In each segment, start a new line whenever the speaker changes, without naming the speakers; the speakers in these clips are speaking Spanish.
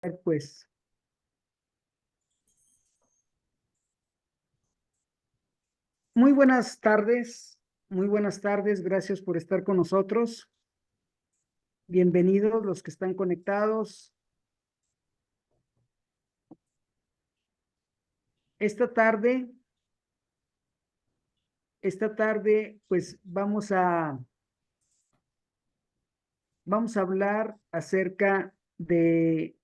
Pues, muy buenas tardes, gracias por estar con nosotros. Bienvenidos los que están conectados. Esta tarde, pues vamos a hablar acerca de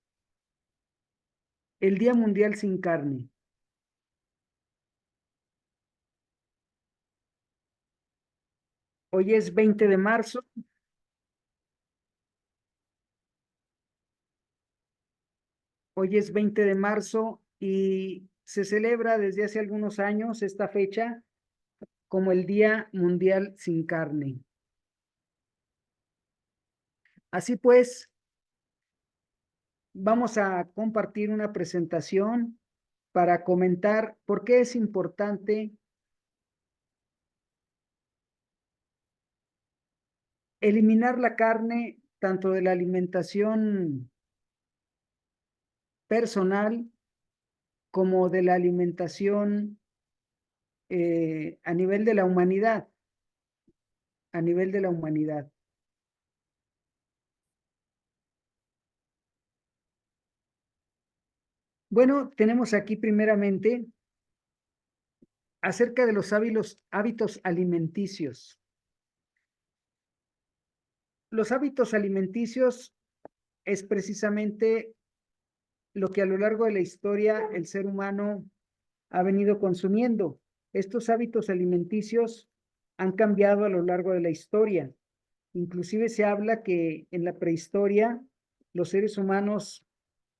el Día Mundial sin Carne. Hoy es 20 de marzo. Hoy es 20 de marzo y se celebra desde hace algunos años esta fecha como el Día Mundial sin Carne. Así pues, vamos a compartir una presentación para comentar por qué es importante eliminar la carne tanto de la alimentación personal como de la alimentación a nivel de la humanidad, a nivel de la humanidad. Bueno, tenemos aquí primeramente acerca de los hábitos alimenticios. Los hábitos alimenticios es precisamente lo que a lo largo de la historia el ser humano ha venido consumiendo. Estos hábitos alimenticios han cambiado a lo largo de la historia. Inclusive se habla que en la prehistoria los seres humanos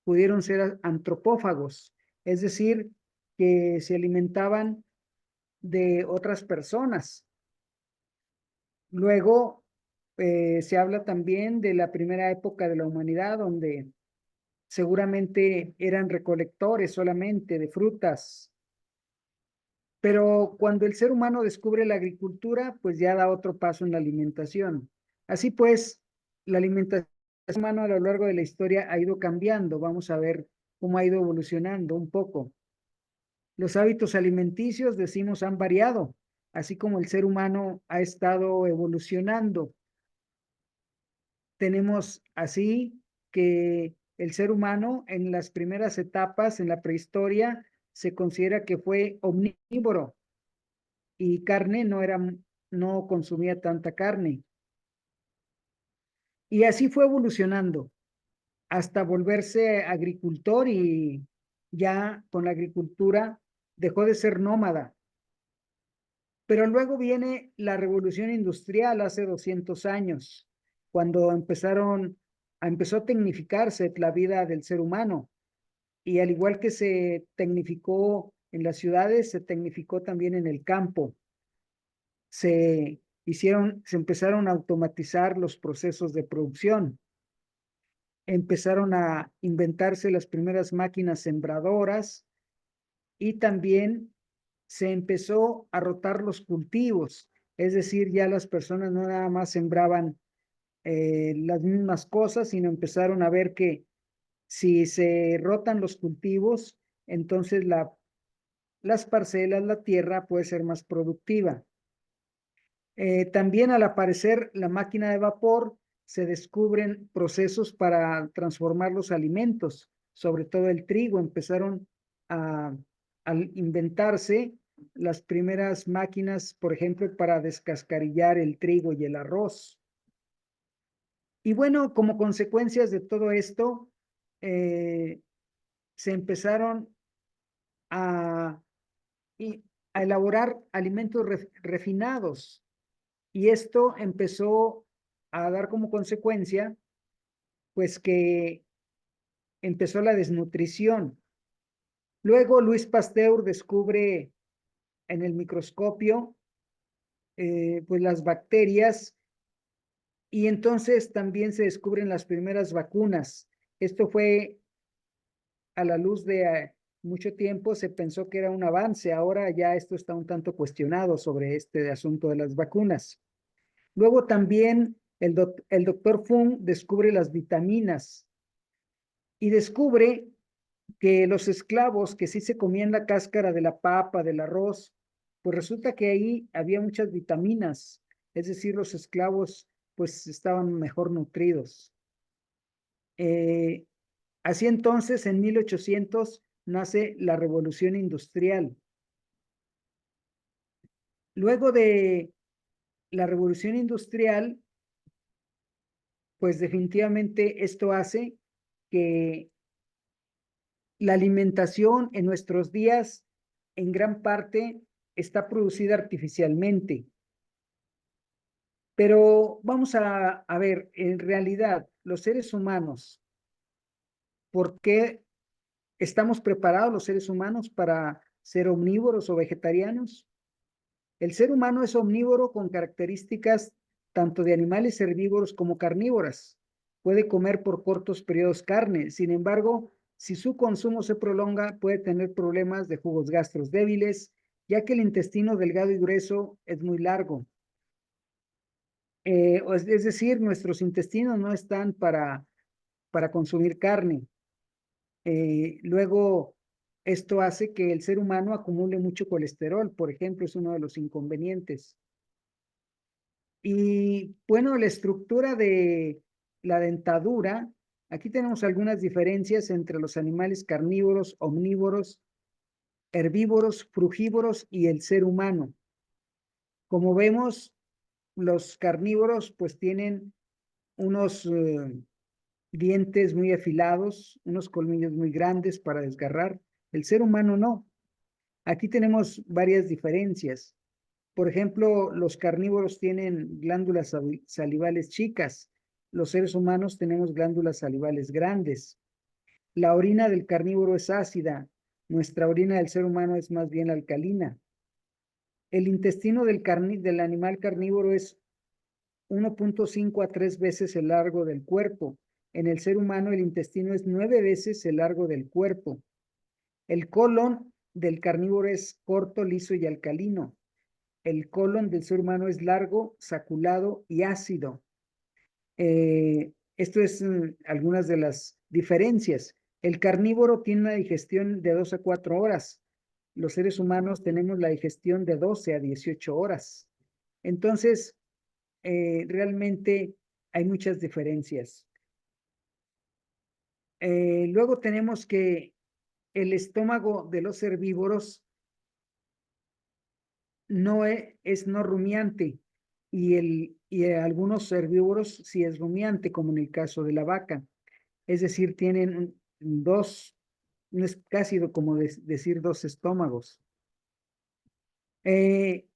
pudieron ser antropófagos, es decir, que se alimentaban de otras personas. Luego se habla también de la primera época de la humanidad, donde seguramente eran recolectores solamente de frutas. Pero cuando el ser humano descubre la agricultura, pues ya da otro paso en la alimentación. Así pues, la alimentación humana a lo largo de la historia ha ido cambiando. Vamos a ver cómo ha ido evolucionando un poco. Los hábitos alimenticios, decimos, han variado, así como el ser humano ha estado evolucionando. Tenemos así que el ser humano en las primeras etapas, en la prehistoria, se considera que fue omnívoro y no consumía tanta carne. Y así fue evolucionando hasta volverse agricultor y ya con la agricultura dejó de ser nómada. Pero luego viene la revolución industrial hace 200 años, cuando empezó a tecnificarse la vida del ser humano. Y al igual que se tecnificó en las ciudades, se tecnificó también en el campo. Se empezaron a automatizar los procesos de producción. Empezaron a inventarse las primeras máquinas sembradoras y también se empezó a rotar los cultivos. Es decir, ya las personas no nada más sembraban las mismas cosas, sino empezaron a ver que si se rotan los cultivos, entonces las parcelas, la tierra puede ser más productiva. También al aparecer la máquina de vapor, se descubren procesos para transformar los alimentos, sobre todo el trigo. Empezaron a inventarse las primeras máquinas, por ejemplo, para descascarillar el trigo y el arroz. Y bueno, como consecuencias de todo esto, se empezaron a, a elaborar alimentos refinados. Y esto empezó a dar como consecuencia, pues que empezó la desnutrición. Luego Luis Pasteur descubre en el microscopio, pues las bacterias, y entonces también se descubren las primeras vacunas. Esto fue a la luz de mucho tiempo, se pensó que era un avance. Ahora ya esto está un tanto cuestionado sobre este asunto de las vacunas. Luego también el doctor Fung descubre las vitaminas y descubre que los esclavos que sí se comían la cáscara de la papa, del arroz, pues resulta que ahí había muchas vitaminas, es decir, los esclavos pues estaban mejor nutridos. Eh, Así entonces, en 1800 nace la Revolución Industrial. Luego de la Revolución Industrial, pues definitivamente esto hace que la alimentación en nuestros días, en gran parte, está producida artificialmente. Pero vamos a ver, en realidad, los seres humanos, ¿por qué estamos preparados los seres humanos para ser omnívoros o vegetarianos? El ser humano es omnívoro con características tanto de animales herbívoros como carnívoras. Puede comer por cortos periodos carne. Sin embargo, si su consumo se prolonga, puede tener problemas de jugos gastros débiles, ya que el intestino delgado y grueso es muy largo. Es decir, nuestros intestinos no están para consumir carne. Luego, esto hace que el ser humano acumule mucho colesterol, por ejemplo, es uno de los inconvenientes. Y bueno, la estructura de la dentadura, aquí tenemos algunas diferencias entre los animales carnívoros, omnívoros, herbívoros, frugívoros y el ser humano. Como vemos, los carnívoros pues tienen unos dientes muy afilados, unos colmillos muy grandes para desgarrar. El ser humano no. Aquí tenemos varias diferencias. Por ejemplo, los carnívoros tienen glándulas salivales chicas. Los seres humanos tenemos glándulas salivales grandes. La orina del carnívoro es ácida. Nuestra orina del ser humano es más bien alcalina. El intestino del animal carnívoro es 1.5 a 3 veces el largo del cuerpo. En el ser humano el intestino es 9 veces el largo del cuerpo. El colon del carnívoro es corto, liso y alcalino. El colon del ser humano es largo, saculado y ácido. Esto es algunas de las diferencias. El carnívoro tiene una digestión de 2 a 4 horas. Los seres humanos tenemos la digestión de 12 a 18 horas. Entonces, realmente hay muchas diferencias. Luego tenemos que el estómago de los herbívoros no es no rumiante y algunos herbívoros sí es rumiante, como en el caso de la vaca. Es decir, tienen dos, no es casi como decir dos estómagos. Eh,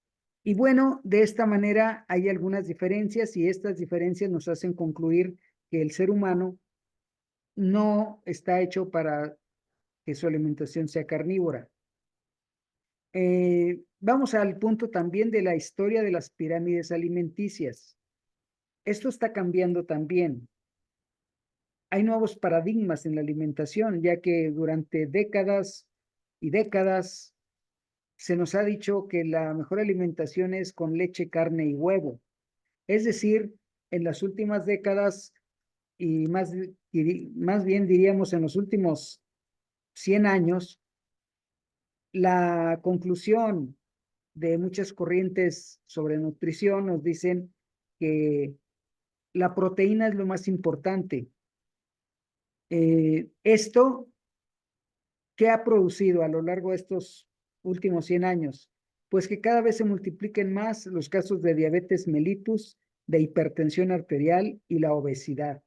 y bueno, de esta manera hay algunas diferencias y estas diferencias nos hacen concluir que el ser humano no está hecho para que su alimentación sea carnívora. Vamos al punto también de la historia de las pirámides alimenticias. Esto está cambiando también. Hay nuevos paradigmas en la alimentación, ya que durante décadas y décadas se nos ha dicho que la mejor alimentación es con leche, carne y huevo. Es decir, en las últimas décadas y más bien diríamos en los últimos 100 años, la conclusión de muchas corrientes sobre nutrición nos dicen que la proteína es lo más importante. Esto, ¿qué ha producido a lo largo de estos últimos 100 años? Pues que cada vez se multipliquen más los casos de diabetes mellitus, de hipertensión arterial y la obesidad.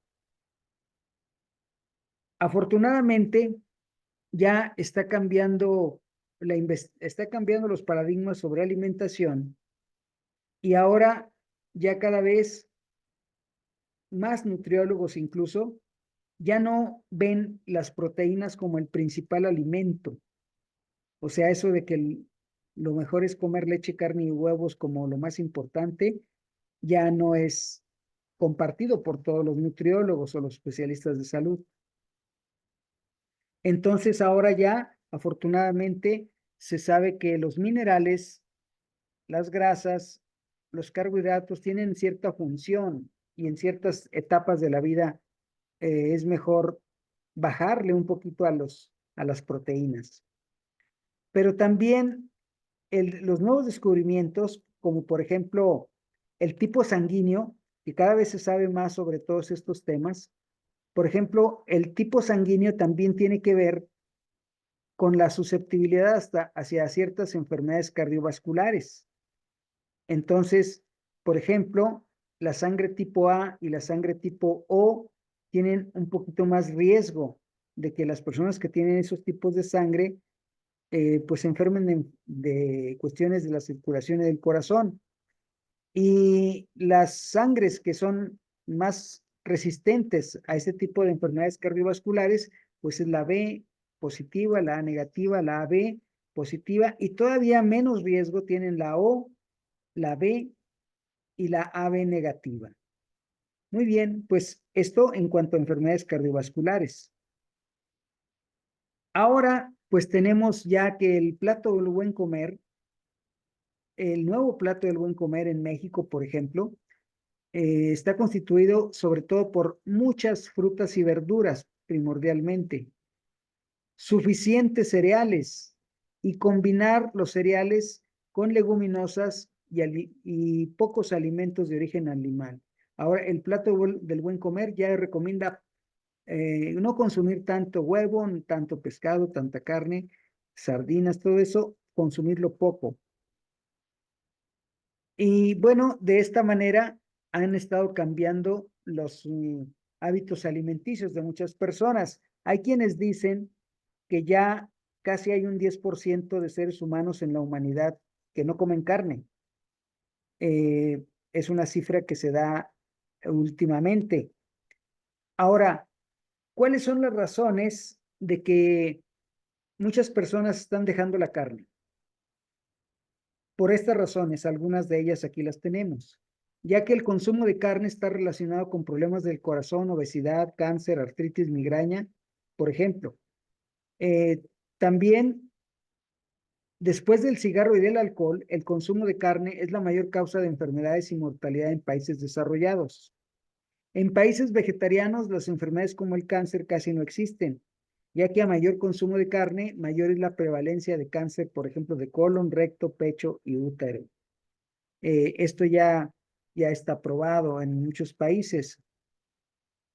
Afortunadamente, ya está cambiando los paradigmas sobre alimentación y ahora ya cada vez más nutriólogos incluso ya no ven las proteínas como el principal alimento. O sea, eso de que lo mejor es comer leche, carne y huevos como lo más importante, ya no es compartido por todos los nutriólogos o los especialistas de salud. Entonces ahora ya, afortunadamente, se sabe que los minerales, las grasas, los carbohidratos tienen cierta función y en ciertas etapas de la vida es mejor bajarle un poquito a las proteínas. Pero también los nuevos descubrimientos, como por ejemplo el tipo sanguíneo, que cada vez se sabe más sobre todos estos temas. Por ejemplo, el tipo sanguíneo también tiene que ver con la susceptibilidad hacia ciertas enfermedades cardiovasculares. Entonces, por ejemplo, la sangre tipo A y la sangre tipo O tienen un poquito más riesgo de que las personas que tienen esos tipos de sangre pues se enfermen de cuestiones de la circulación y del corazón. Y las sangres que son más resistentes a este tipo de enfermedades cardiovasculares, pues es la B positiva, la A negativa, la AB positiva, y todavía menos riesgo tienen la O, la B y la AB negativa. Muy bien, pues esto en cuanto a enfermedades cardiovasculares. Ahora, pues tenemos ya que el plato del buen comer, el nuevo plato del buen comer en México, por ejemplo, está constituido sobre todo por muchas frutas y verduras, primordialmente, suficientes cereales y combinar los cereales con leguminosas y pocos alimentos de origen animal. Ahora, el plato del buen comer ya recomienda no consumir tanto huevo, tanto pescado, tanta carne, sardinas, todo eso, consumirlo poco. Y bueno, de esta manera han estado cambiando los hábitos alimenticios de muchas personas. Hay quienes dicen que ya casi hay un 10% de seres humanos en la humanidad que no comen carne. Es una cifra que se da últimamente. Ahora, ¿cuáles son las razones de que muchas personas están dejando la carne? Por estas razones, algunas de ellas aquí las tenemos, ya que el consumo de carne está relacionado con problemas del corazón, obesidad, cáncer, artritis, migraña, por ejemplo. También, después del cigarro y del alcohol, el consumo de carne es la mayor causa de enfermedades y mortalidad en países desarrollados. En países vegetarianos, las enfermedades como el cáncer casi no existen, ya que a mayor consumo de carne, mayor es la prevalencia de cáncer, por ejemplo, de colon, recto, pecho y útero. Esto ya está probado en muchos países.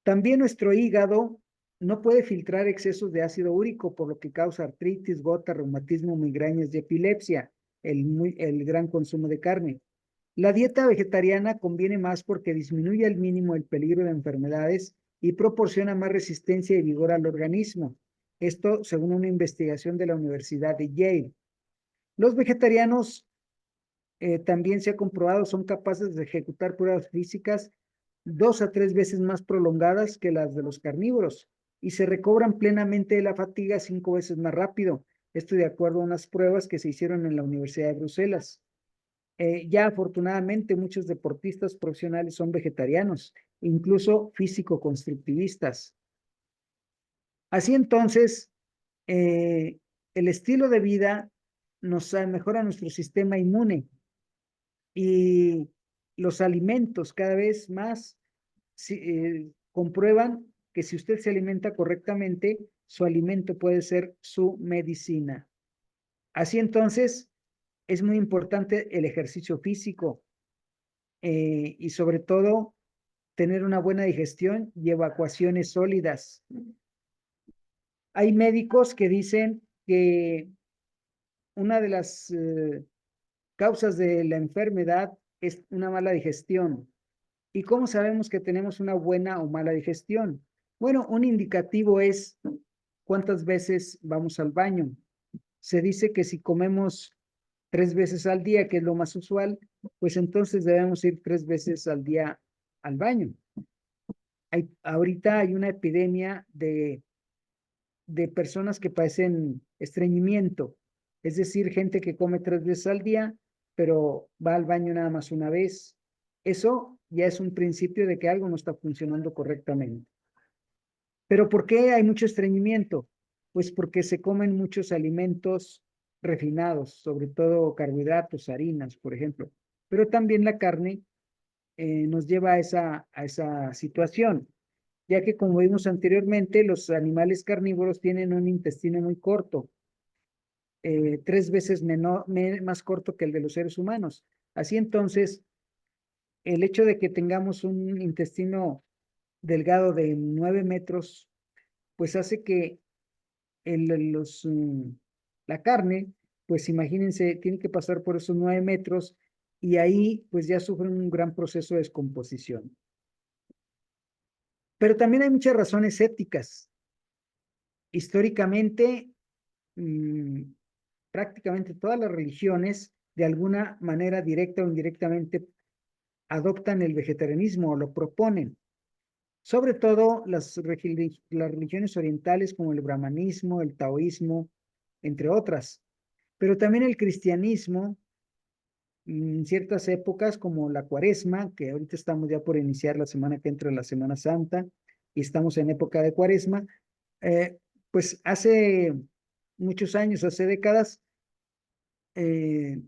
También nuestro hígado no puede filtrar excesos de ácido úrico, por lo que causa artritis, gota, reumatismo, migrañas y epilepsia, el gran consumo de carne. La dieta vegetariana conviene más porque disminuye al mínimo el peligro de enfermedades y proporciona más resistencia y vigor al organismo. Esto según una investigación de la Universidad de Yale. Los vegetarianos también se ha comprobado son capaces de ejecutar pruebas físicas 2 a 3 veces más prolongadas que las de los carnívoros y se recobran plenamente de la fatiga 5 veces más rápido. Esto de acuerdo a unas pruebas que se hicieron en la Universidad de Bruselas. Ya afortunadamente muchos deportistas profesionales son vegetarianos, incluso físico-constructivistas. Así entonces, el estilo de vida nos mejora nuestro sistema inmune y los alimentos cada vez más comprueban que si usted se alimenta correctamente, su alimento puede ser su medicina. Así entonces, es muy importante el ejercicio físico y sobre todo tener una buena digestión y evacuaciones sólidas. Hay médicos que dicen que una de las causas de la enfermedad es una mala digestión. ¿Y cómo sabemos que tenemos una buena o mala digestión? Bueno, un indicativo es cuántas veces vamos al baño. Se dice que si comemos 3 veces al día, que es lo más usual, pues entonces debemos ir 3 veces al día al baño. Ahorita hay una epidemia de personas que padecen estreñimiento, es decir, gente que come 3 veces al día, pero va al baño nada más una vez. Eso ya es un principio de que algo no está funcionando correctamente. Pero ¿por qué hay mucho estreñimiento? Pues porque se comen muchos alimentos refinados, sobre todo carbohidratos, harinas, por ejemplo. Pero también la carne nos lleva a esa situación. ya que como vimos anteriormente, los animales carnívoros tienen un intestino muy corto, 3 veces más corto que el de los seres humanos. Así entonces, el hecho de que tengamos un intestino delgado de 9 metros, pues hace que la carne, pues imagínense, tiene que pasar por esos 9 metros y ahí pues ya sufren un gran proceso de descomposición. Pero también hay muchas razones éticas. Históricamente, mm, prácticamente todas las religiones, de alguna manera directa o indirectamente, adoptan el vegetarianismo o lo proponen. Sobre todo las religiones orientales como el brahmanismo, el taoísmo, entre otras. Pero también el cristianismo, en ciertas épocas como la Cuaresma, que ahorita estamos ya por iniciar la semana que entra, la Semana Santa, y estamos en época de Cuaresma, eh, pues hace muchos años, hace décadas,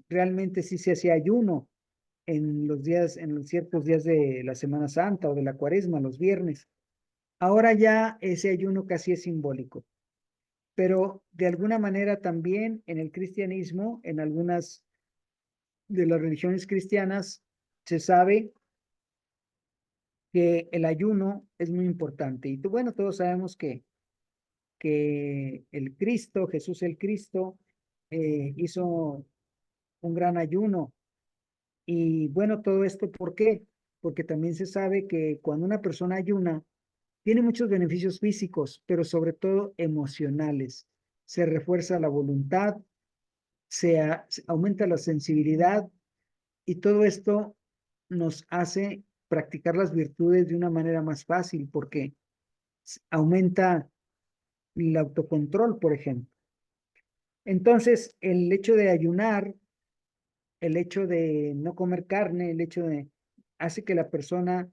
realmente sí se hacía ayuno en los días, en los ciertos días de la Semana Santa o de la Cuaresma, los viernes. Ahora ya ese ayuno casi es simbólico, pero de alguna manera también en el cristianismo, en algunas de las religiones cristianas, se sabe que el ayuno es muy importante. Y bueno, todos sabemos que el Cristo, Jesús el Cristo, hizo un gran ayuno. Y bueno, todo esto, ¿por qué? Porque también se sabe que cuando una persona ayuna, tiene muchos beneficios físicos, pero sobre todo emocionales. Se refuerza la voluntad, se aumenta la sensibilidad y todo esto nos hace practicar las virtudes de una manera más fácil porque aumenta el autocontrol, por ejemplo. Entonces, el hecho de ayunar, el hecho de no comer carne, el hecho de hace que la persona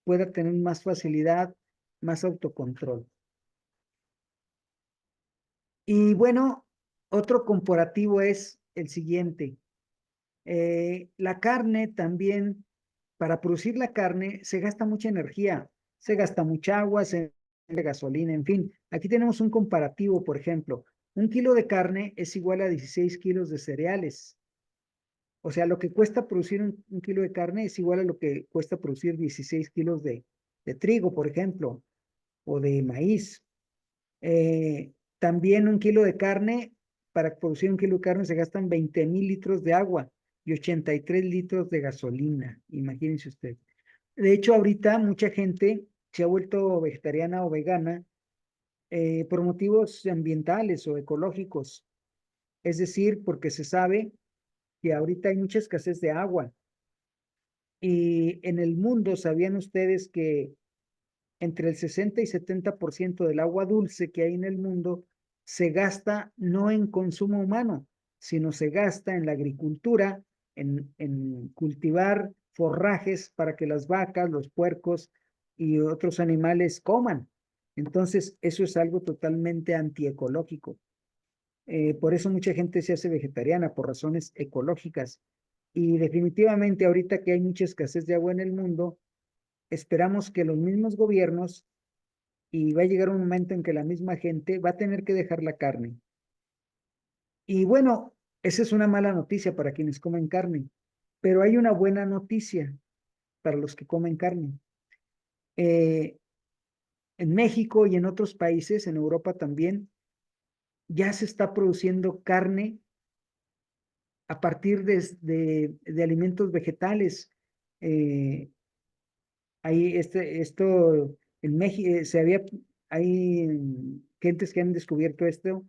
pueda tener más facilidad, más autocontrol. Y bueno, otro comparativo es el siguiente. La carne también, para producir la carne se gasta mucha energía, se gasta mucha agua, se gasta gasolina, en fin. Aquí tenemos un comparativo, por ejemplo. 1 kilo de carne es igual a 16 kilos de cereales. O sea, lo que cuesta producir un kilo de carne es igual a lo que cuesta producir 16 kilos de trigo, por ejemplo, o de maíz. También 1 kilo de carne, para producir 1 kilo de carne se gastan 20,000 litros de agua y 83 litros de gasolina, imagínense usted. De hecho, ahorita mucha gente se ha vuelto vegetariana o vegana por motivos ambientales o ecológicos, es decir, porque se sabe que ahorita hay mucha escasez de agua y en el mundo, ¿sabían ustedes que entre el 60 y 70% del agua dulce que hay en el mundo se gasta no en consumo humano, sino se gasta en la agricultura, en cultivar forrajes para que las vacas, los puercos y otros animales coman? Entonces, eso es algo totalmente antiecológico. Por eso mucha gente se hace vegetariana, por razones ecológicas. Y definitivamente ahorita que hay mucha escasez de agua en el mundo, esperamos que los mismos gobiernos y va a llegar un momento en que la misma gente va a tener que dejar la carne. Y bueno, esa es una mala noticia para quienes comen carne, pero hay una buena noticia para los que comen carne. Eh, en México y en otros países, en Europa también, ya se está produciendo carne a partir de alimentos vegetales. Eh, esto en México, hay gentes que han descubierto esto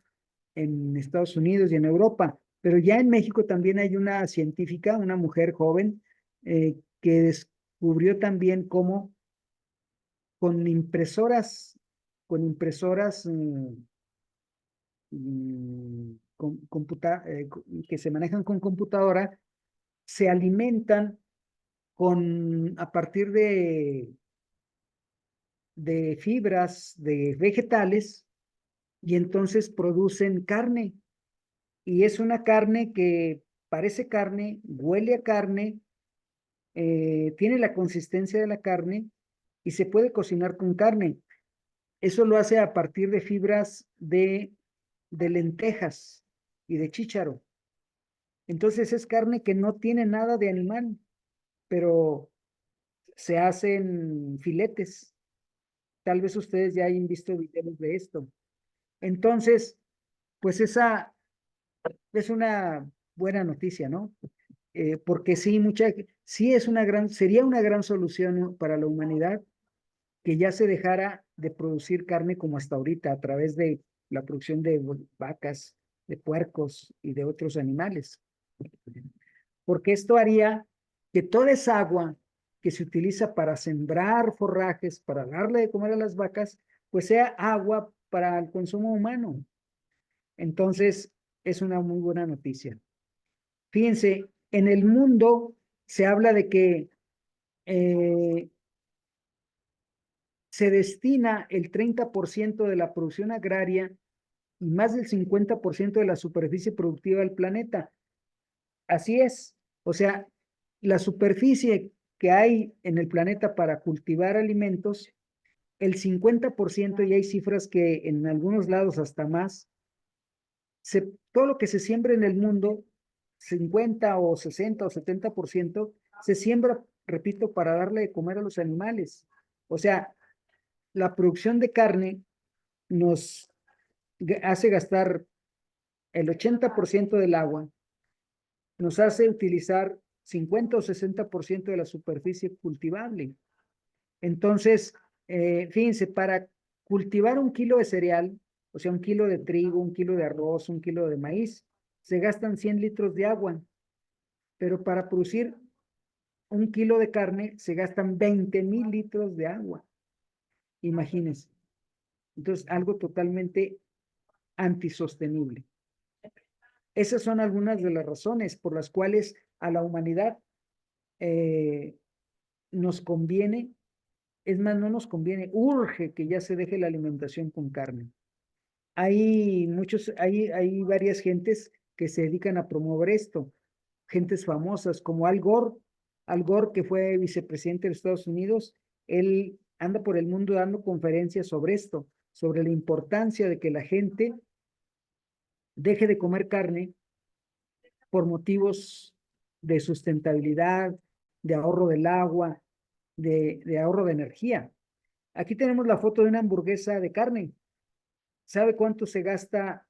en Estados Unidos y en Europa, pero ya en México también hay una científica, una mujer joven, que descubrió también cómo con impresoras, con impresoras que se manejan con computadora, se alimentan a partir de fibras de vegetales y entonces producen carne. Y es una carne que parece carne, huele a carne, tiene la consistencia de la carne y se puede cocinar con carne. Eso lo hace a partir de fibras de lentejas y de chícharo. Entonces es carne que no tiene nada de animal, pero se hacen filetes. Tal vez ustedes ya hayan visto videos de esto. Entonces, pues esa es una buena noticia, ¿no? Porque sí, sí es sería una gran solución, ¿no?, para la humanidad que ya se dejara de producir carne como hasta ahorita a través de la producción de vacas, de puercos y de otros animales. Porque esto haría que toda esa agua que se utiliza para sembrar forrajes, para darle de comer a las vacas, pues sea agua para el consumo humano. Entonces, es una muy buena noticia. Fíjense, en el mundo se habla de que eh, se destina el 30% de la producción agraria y más del 50% de la superficie productiva del planeta. Así es. O sea, la superficie que hay en el planeta para cultivar alimentos, el 50%, y hay cifras que en algunos lados hasta más, todo lo que se siembra en el mundo, 50 o 60 o 70%, se siembra, repito, para darle de comer a los animales. O sea, la producción de carne nos hace gastar el 80% del agua, nos hace utilizar 50 o 60% de la superficie cultivable. Entonces, fíjense, para cultivar 1 kilo de cereal, o sea, 1 kilo de trigo, 1 kilo de arroz, 1 kilo de maíz, se gastan 100 litros de agua, pero para producir 1 kilo de carne se gastan 20,000 litros de agua. Imagínense. Entonces, algo totalmente antisostenible. Esas son algunas de las razones por las cuales a la humanidad eh, nos conviene, es más, no nos conviene, urge que ya se deje la alimentación con carne. Hay varias gentes que se dedican a promover esto, gentes famosas como Al Gore, que fue vicepresidente de Estados Unidos. Él anda por el mundo dando conferencias sobre esto, sobre la importancia de que la gente deje de comer carne por motivos de sustentabilidad, de ahorro del agua, de ahorro de energía. Aquí tenemos la foto de una hamburguesa de carne. ¿Sabe cuánto se gasta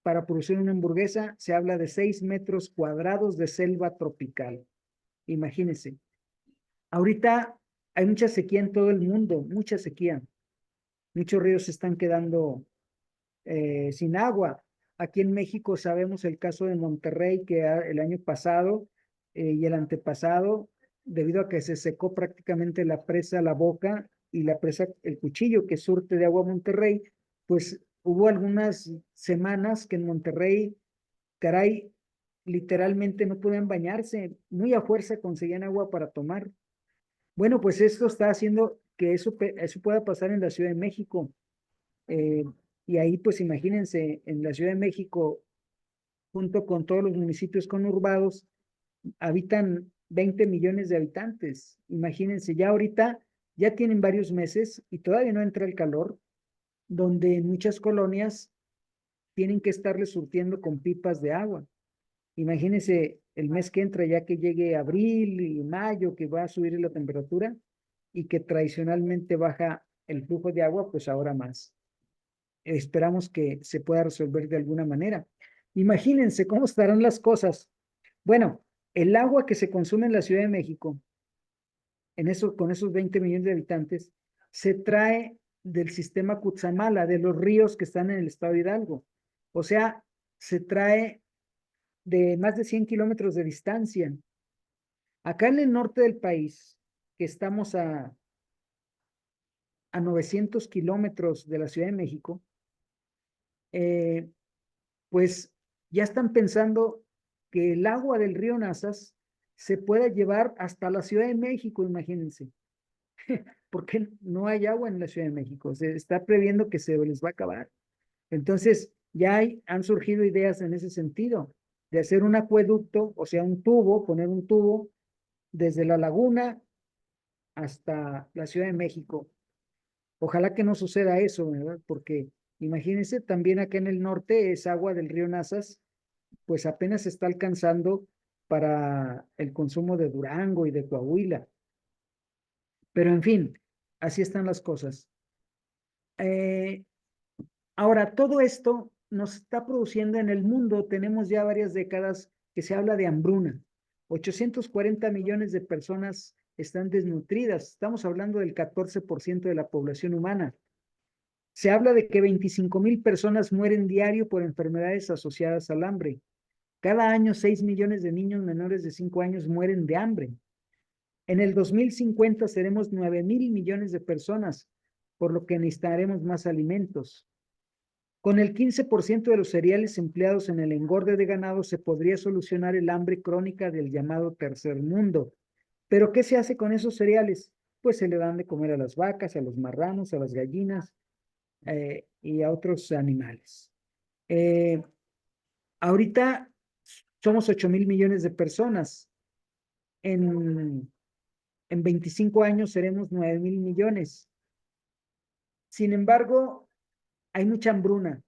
para producir una hamburguesa? Se habla de 6 metros cuadrados de selva tropical. Imagínense. Ahorita hay mucha sequía en todo el mundo, mucha sequía. Muchos ríos se están quedando sin agua. Aquí en México sabemos el caso de Monterrey, que el año pasado y el antepasado, debido a que se secó prácticamente la presa La Boca y la presa El Cuchillo, que surte de agua a Monterrey, pues hubo algunas semanas que en Monterrey, caray, literalmente no podían bañarse, muy a fuerza conseguían agua para tomar. Bueno, pues esto está haciendo que eso pueda pasar en la Ciudad de México. Eh, y ahí, pues imagínense, en la Ciudad de México, junto con todos los municipios conurbados, habitan 20 millones de habitantes. Imagínense, ya ahorita ya tienen varios meses y todavía no entra el calor, donde en muchas colonias tienen que estarle surtiendo con pipas de agua. Imagínense el mes que entra, ya que llegue abril y mayo, que va a subir la temperatura y que tradicionalmente baja el flujo de agua, pues ahora más. Esperamos que se pueda resolver de alguna manera. Imagínense cómo estarán las cosas. Bueno, el agua que se consume en la Ciudad de México, con esos 20 millones de habitantes, se trae del sistema Cutzamala, de los ríos que están en el estado de Hidalgo. O sea, se trae de más de 100 kilómetros de distancia. Acá en el norte del país, que estamos a 900 kilómetros de la Ciudad de México, eh, pues ya están pensando que el agua del río Nazas se pueda llevar hasta la Ciudad de México, imagínense, porque no hay agua en la Ciudad de México, se está previendo que se les va a acabar. Entonces, han surgido ideas en ese sentido, de hacer un acueducto, o sea, poner un tubo desde la laguna hasta la Ciudad de México. Ojalá que no suceda eso, ¿verdad? Porque imagínense, también acá en el norte es agua del río Nazas, pues apenas se está alcanzando para el consumo de Durango y de Coahuila. Pero en fin, así están las cosas. Eh, Ahora, todo esto nos está produciendo en el mundo, tenemos ya varias décadas que se habla de hambruna. 840 millones de personas están desnutridas. Estamos hablando del 14% de la población humana. Se habla de que 25,000 personas mueren diario por enfermedades asociadas al hambre. Cada año 6 millones de niños menores de 5 años mueren de hambre. En el 2050 seremos 9,000 millones de personas, por lo que necesitaremos más alimentos. Con el 15% de los cereales empleados en el engorde de ganado se podría solucionar el hambre crónica del llamado tercer mundo. ¿Pero qué se hace con esos cereales? Pues se le dan de comer a las vacas, a los marranos, a las gallinas y a otros animales. Eh, Ahorita somos 8,000 millones de personas. En 25 años seremos 9,000 millones. Sin embargo, hay mucha hambruna,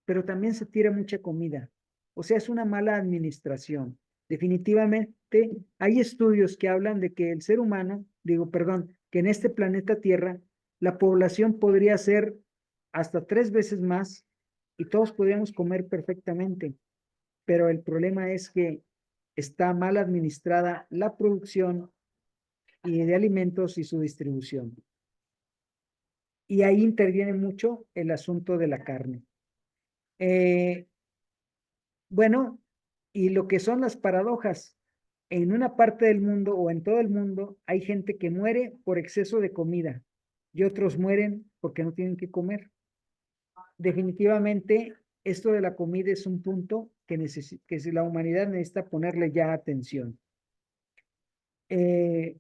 pero también se tira mucha comida. O sea, es una mala administración. Definitivamente, hay estudios que hablan de que el ser humano, digo, perdón, que en este planeta Tierra, la población podría ser hasta 3 veces más y todos podríamos comer perfectamente. Pero el problema es que está mal administrada la producción y de alimentos y su distribución. Y ahí interviene mucho el asunto de la carne. Eh, bueno, y lo que son las paradojas, en una parte del mundo o en todo el mundo hay gente que muere por exceso de comida y otros mueren porque no tienen que comer. Definitivamente, esto de la comida es un punto que si la humanidad necesita ponerle ya atención. Eh,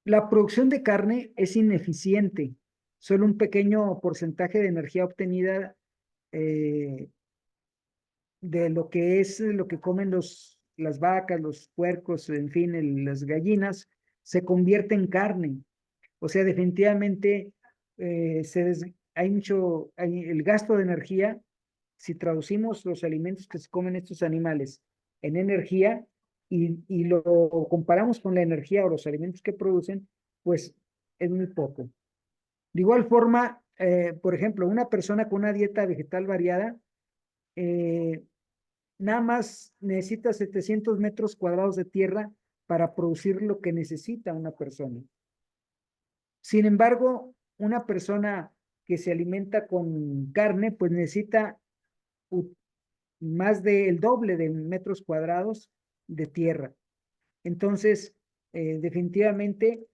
la producción de carne es ineficiente. Solo un pequeño porcentaje de energía obtenida eh, de lo que es lo que comen las vacas, los puercos, en fin, las gallinas, se convierte en carne. O sea, definitivamente hay el gasto de energía. Si traducimos los alimentos que se comen estos animales en energía y lo comparamos con la energía o los alimentos que producen, pues es muy poco. De igual forma, por ejemplo, una persona con una dieta vegetal variada, eh, nada más necesita 700 metros cuadrados de tierra para producir lo que necesita una persona. Sin embargo, una persona que se alimenta con carne, pues necesita más del doble de metros cuadrados de tierra. Entonces, definitivamente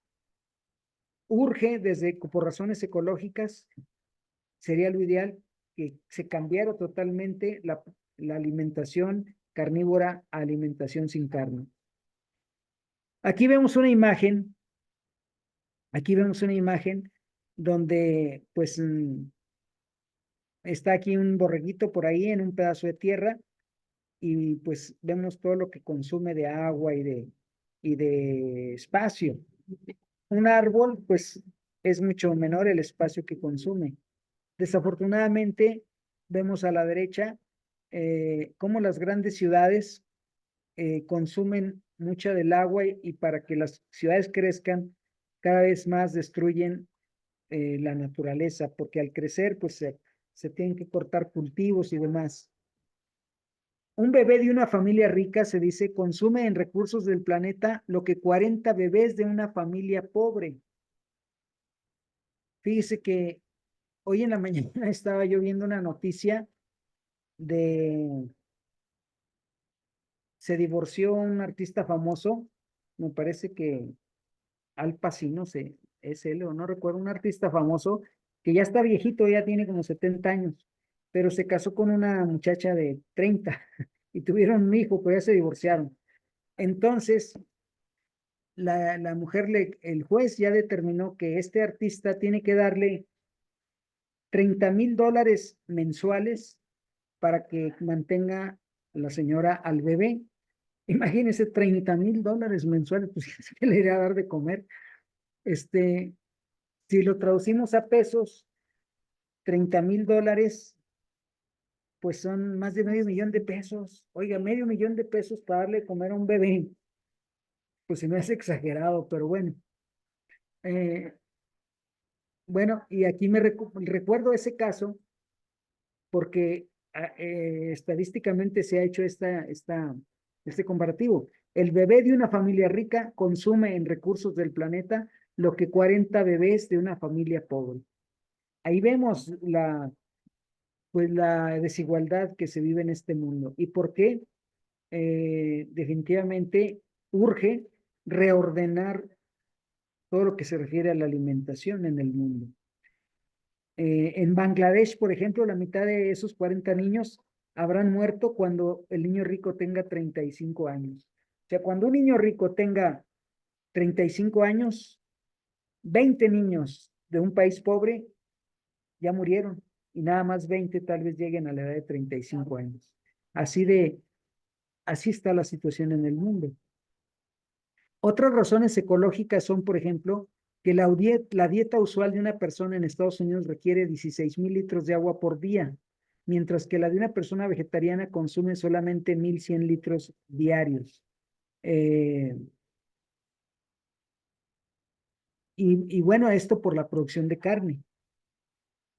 urge por razones ecológicas, sería lo ideal que se cambiara totalmente la alimentación carnívora a alimentación sin carne. Aquí vemos una imagen, aquí vemos una imagen donde pues está aquí un borreguito por ahí en un pedazo de tierra y pues vemos todo lo que consume de agua y de espacio. Un árbol pues es mucho menor el espacio que consume. Desafortunadamente vemos a la derecha cómo las grandes ciudades consumen mucha del agua y para que las ciudades crezcan, cada vez más destruyen la naturaleza, porque al crecer, pues se tienen que cortar cultivos y demás. Un bebé de una familia rica se dice consume en recursos del planeta lo que 40 bebés de una familia pobre. Fíjese que hoy en la mañana estaba yo viendo una noticia de se divorció un artista famoso, me parece que Al Pacino es él, o no recuerdo, un artista famoso que ya está viejito, ya tiene como 70 años, pero se casó con una muchacha de 30 y tuvieron un hijo, pero ya se divorciaron. Entonces, la mujer, el juez ya determinó que este artista tiene que darle $30,000 mensuales para que mantenga la señora al bebé. Imagínese $30,000 mensuales, pues ¿qué le irá a dar de comer? Este, si lo traducimos a pesos, $30,000, pues son más de $500,000. Oiga, $500,000 para darle de comer a un bebé, pues se me hace exagerado, pero bueno. Eh, bueno, y aquí me recuerdo ese caso porque estadísticamente se ha hecho este comparativo. El bebé de una familia rica consume en recursos del planeta lo que 40 bebés de una familia pobre. Ahí vemos pues la desigualdad que se vive en este mundo. ¿Y por qué? Definitivamente urge reordenar todo lo que se refiere a la alimentación en el mundo. En Bangladesh, por ejemplo, la mitad de esos 40 niños habrán muerto cuando el niño rico tenga 35 años. O sea, cuando un niño rico tenga 35 años, 20 niños de un país pobre ya murieron y nada más 20 tal vez lleguen a la edad de 35 años. Así está la situación en el mundo. Otras razones ecológicas son, por ejemplo, que la dieta usual de una persona en Estados Unidos requiere 16,000 litros de agua por día, mientras que la de una persona vegetariana consume solamente 1,100 litros diarios. Eh, y bueno, esto por la producción de carne.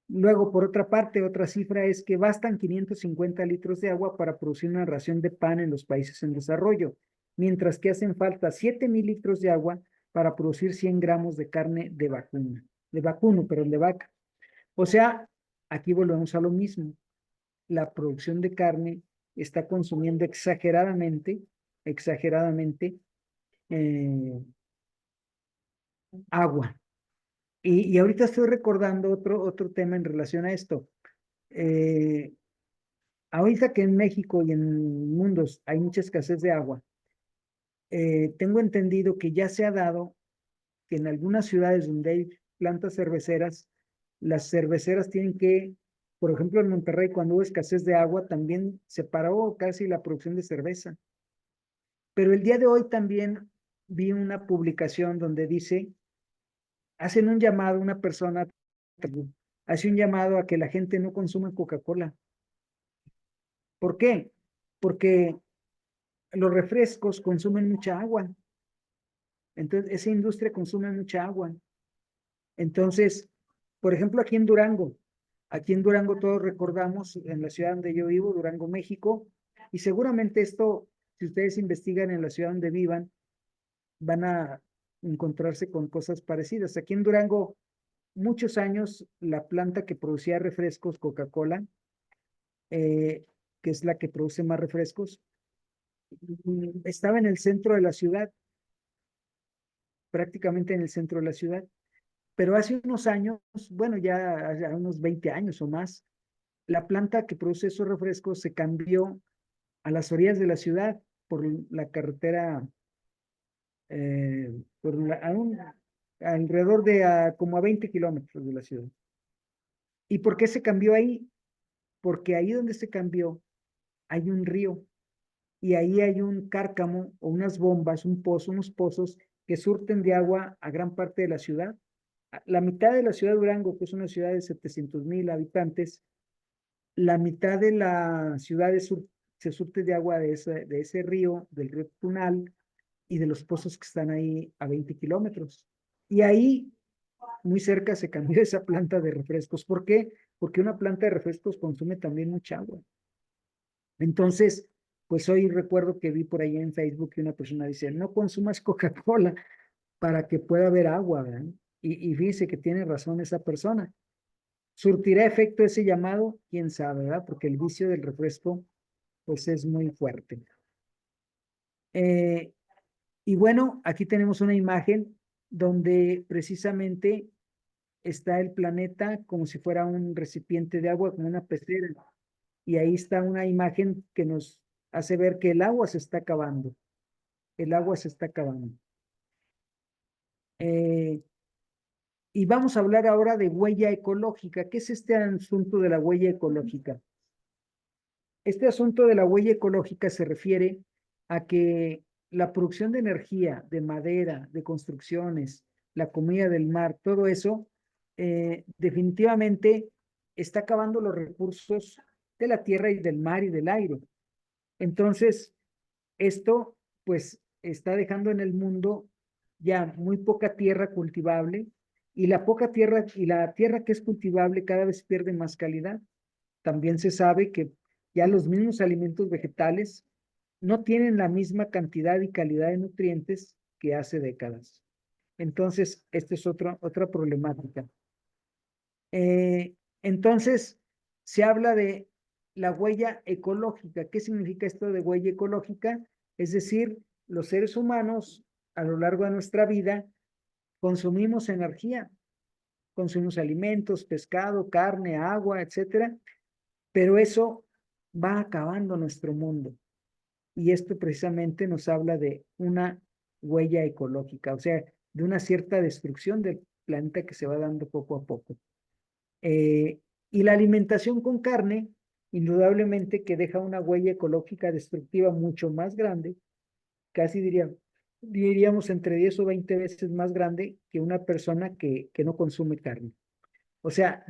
Luego, por otra parte, otra cifra es que bastan 550 litros de agua para producir una ración de pan en los países en desarrollo, mientras que hacen falta 7,000 litros de agua para producir 100 gramos de carne de vacuno, pero de vaca. O sea, aquí volvemos a lo mismo. La producción de carne está consumiendo exageradamente eh, agua. Y ahorita estoy recordando otro tema en relación a esto. Eh, Ahorita que en México y en mundos hay mucha escasez de agua, tengo entendido que ya se ha dado que en algunas ciudades donde hay plantas cerveceras, las cerveceras tienen que, por ejemplo, en Monterrey, cuando hubo escasez de agua, también se paró casi la producción de cerveza. Pero el día de hoy también vi una publicación donde dice, hacen un llamado, una persona hace un llamado a que la gente no consuma Coca-Cola. ¿Por qué? Porque los refrescos consumen mucha agua. Entonces, esa industria consume mucha agua. Entonces, por ejemplo, aquí en Durango todos recordamos, en la ciudad donde yo vivo, Durango, México, y seguramente esto, si ustedes investigan en la ciudad donde vivan, van a encontrarse con cosas parecidas. Aquí en Durango, muchos años, la planta que producía refrescos, Coca-Cola, eh, que es la que produce más refrescos, estaba en el centro de la ciudad, prácticamente en el centro de la ciudad. Pero hace unos años, bueno, ya hace unos 20 años o más, la planta que produce esos refrescos se cambió a las orillas de la ciudad por la carretera, alrededor de como a 20 kilómetros de la ciudad. ¿Y por qué se cambió ahí? Porque ahí donde se cambió hay un río y ahí hay un cárcamo o unas bombas, un pozo, unos pozos que surten de agua a gran parte de la ciudad. La mitad de la ciudad de Durango, que es una ciudad de 700,000 habitantes, la mitad de la ciudad se surte de agua de ese río, del río Tunal y de los pozos que están ahí a 20 kilómetros. Y ahí, muy cerca, se cambió esa planta de refrescos. ¿Por qué? Porque una planta de refrescos consume también mucha agua. Entonces, pues hoy recuerdo que vi por ahí en Facebook que una persona dice, no consumas Coca-Cola para que pueda haber agua, ¿verdad? Y fíjese que tiene razón esa persona. ¿Surtirá efecto ese llamado? Quién sabe, ¿verdad? Porque el vicio del refresco, pues es muy fuerte. Eh, y bueno, aquí tenemos una imagen donde precisamente está el planeta como si fuera un recipiente de agua, como una pecera. Y ahí está una imagen que nos hace ver que el agua se está acabando. El agua se está acabando. Eh, y vamos a hablar ahora de huella ecológica. ¿Qué es este asunto de la huella ecológica? Este asunto de la huella ecológica se refiere a que la producción de energía, de madera, de construcciones, la comida del mar, todo eso, definitivamente está acabando los recursos de la tierra y del mar y del aire. Entonces, esto pues está dejando en el mundo ya muy poca tierra cultivable y la poca tierra y la tierra que es cultivable cada vez pierde más calidad. También se sabe que ya los mismos alimentos vegetales no tienen la misma cantidad y calidad de nutrientes que hace décadas. Entonces, esta es otra problemática. Entonces, se habla de la huella ecológica. ¿Qué significa esto de huella ecológica? Es decir, los seres humanos a lo largo de nuestra vida consumimos energía, consumimos alimentos, pescado, carne, agua, etcétera, pero eso va acabando nuestro mundo. Y esto precisamente nos habla de una huella ecológica, o sea, de una cierta destrucción del planeta que se va dando poco a poco. Y la alimentación con carne, indudablemente que deja una huella ecológica destructiva mucho más grande, casi diríamos entre 10 o 20 veces más grande que una persona que no consume carne. O sea,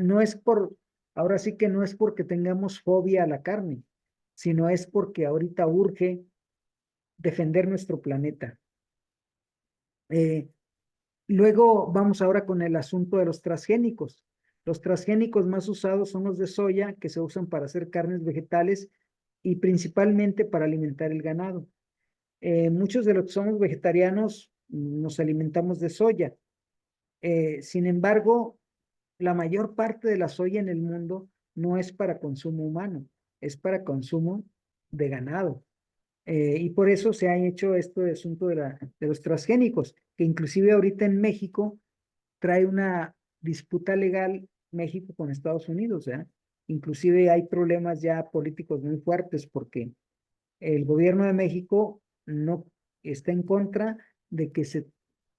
ahora sí que no es porque tengamos fobia a la carne, sino es porque ahorita urge defender nuestro planeta. Eh, Luego vamos ahora con el asunto de los transgénicos. Los transgénicos más usados son los de soya, que se usan para hacer carnes vegetales y principalmente para alimentar el ganado. Muchos de los que somos vegetarianos nos alimentamos de soya. Sin embargo, la mayor parte de la soya en el mundo no es para consumo humano, es para consumo de ganado. Y por eso se ha hecho este asunto de los transgénicos, que inclusive ahorita en México trae una disputa legal México con Estados Unidos, ¿eh? Inclusive hay problemas ya políticos muy fuertes porque el gobierno de México no está en contra de que se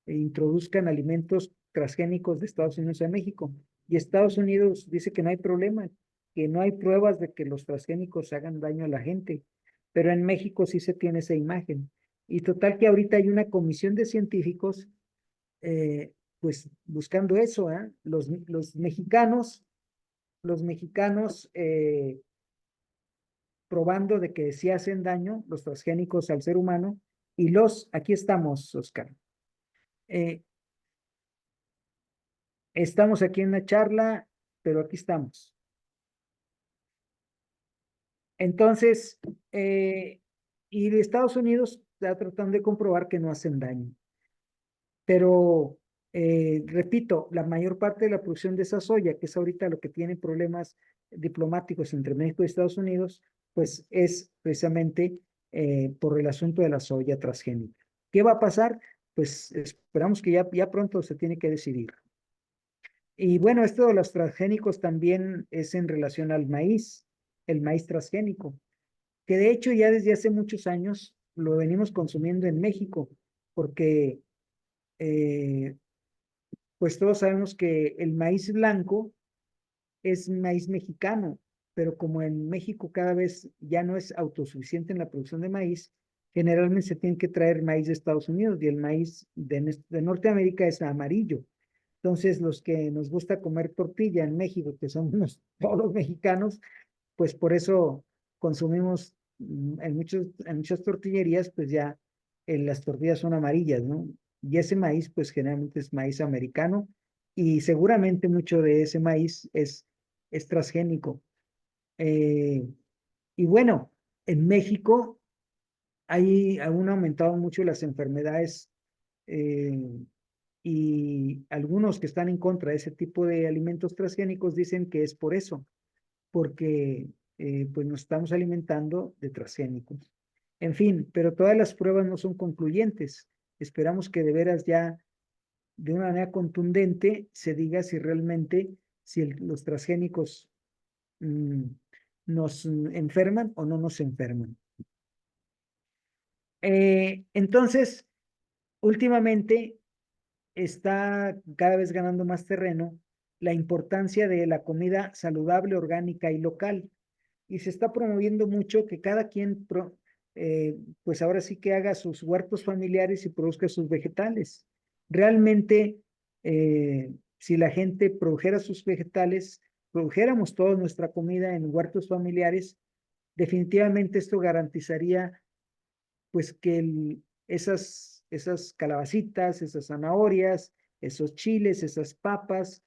introduzcan alimentos transgénicos de Estados Unidos a México. Y Estados Unidos dice que no hay problema, que no hay pruebas de que los transgénicos hagan daño a la gente, pero en México sí se tiene esa imagen. Y total que ahorita hay una comisión de científicos, pues buscando eso, ¿eh? Los mexicanos probando de que sí hacen daño los transgénicos al ser humano, y aquí estamos, Oscar. Eh, Estamos aquí en la charla, pero aquí estamos. Entonces, y de Estados Unidos está tratando de comprobar que no hacen daño. Pero, repito, la mayor parte de la producción de esa soya, que es ahorita lo que tiene problemas diplomáticos entre México y Estados Unidos, pues es precisamente por el asunto de la soya transgénica. ¿Qué va a pasar? Pues esperamos que ya pronto se tiene que decidir. Y bueno, esto de los transgénicos también es en relación al maíz, el maíz transgénico, que de hecho ya desde hace muchos años lo venimos consumiendo en México, porque eh, pues todos sabemos que el maíz blanco es maíz mexicano, pero como en México cada vez ya no es autosuficiente en la producción de maíz, generalmente se tiene que traer maíz de Estados Unidos y el maíz de Norteamérica es amarillo. Entonces, los que nos gusta comer tortilla en México, que somos todos los mexicanos, pues por eso consumimos en muchas tortillerías, pues ya las tortillas son amarillas, ¿no? Y ese maíz, pues generalmente es maíz americano y seguramente mucho de ese maíz es transgénico. Eh, y bueno, en México aún aumentado mucho las enfermedades eh, y algunos que están en contra de ese tipo de alimentos transgénicos dicen que es por eso, porque pues nos estamos alimentando de transgénicos. En fin, pero todas las pruebas no son concluyentes. Esperamos que de veras ya de una manera contundente se diga si realmente los transgénicos mm, nos enferman o no nos enferman. Entonces, últimamente está cada vez ganando más terreno la importancia de la comida saludable, orgánica y local. Y se está promoviendo mucho que cada quien, pues ahora sí que haga sus huertos familiares y produzca sus vegetales. Realmente Si la gente produjera sus vegetales, produjéramos toda nuestra comida en huertos familiares, definitivamente esto garantizaría pues que esas calabacitas, esas zanahorias, esos chiles, esas papas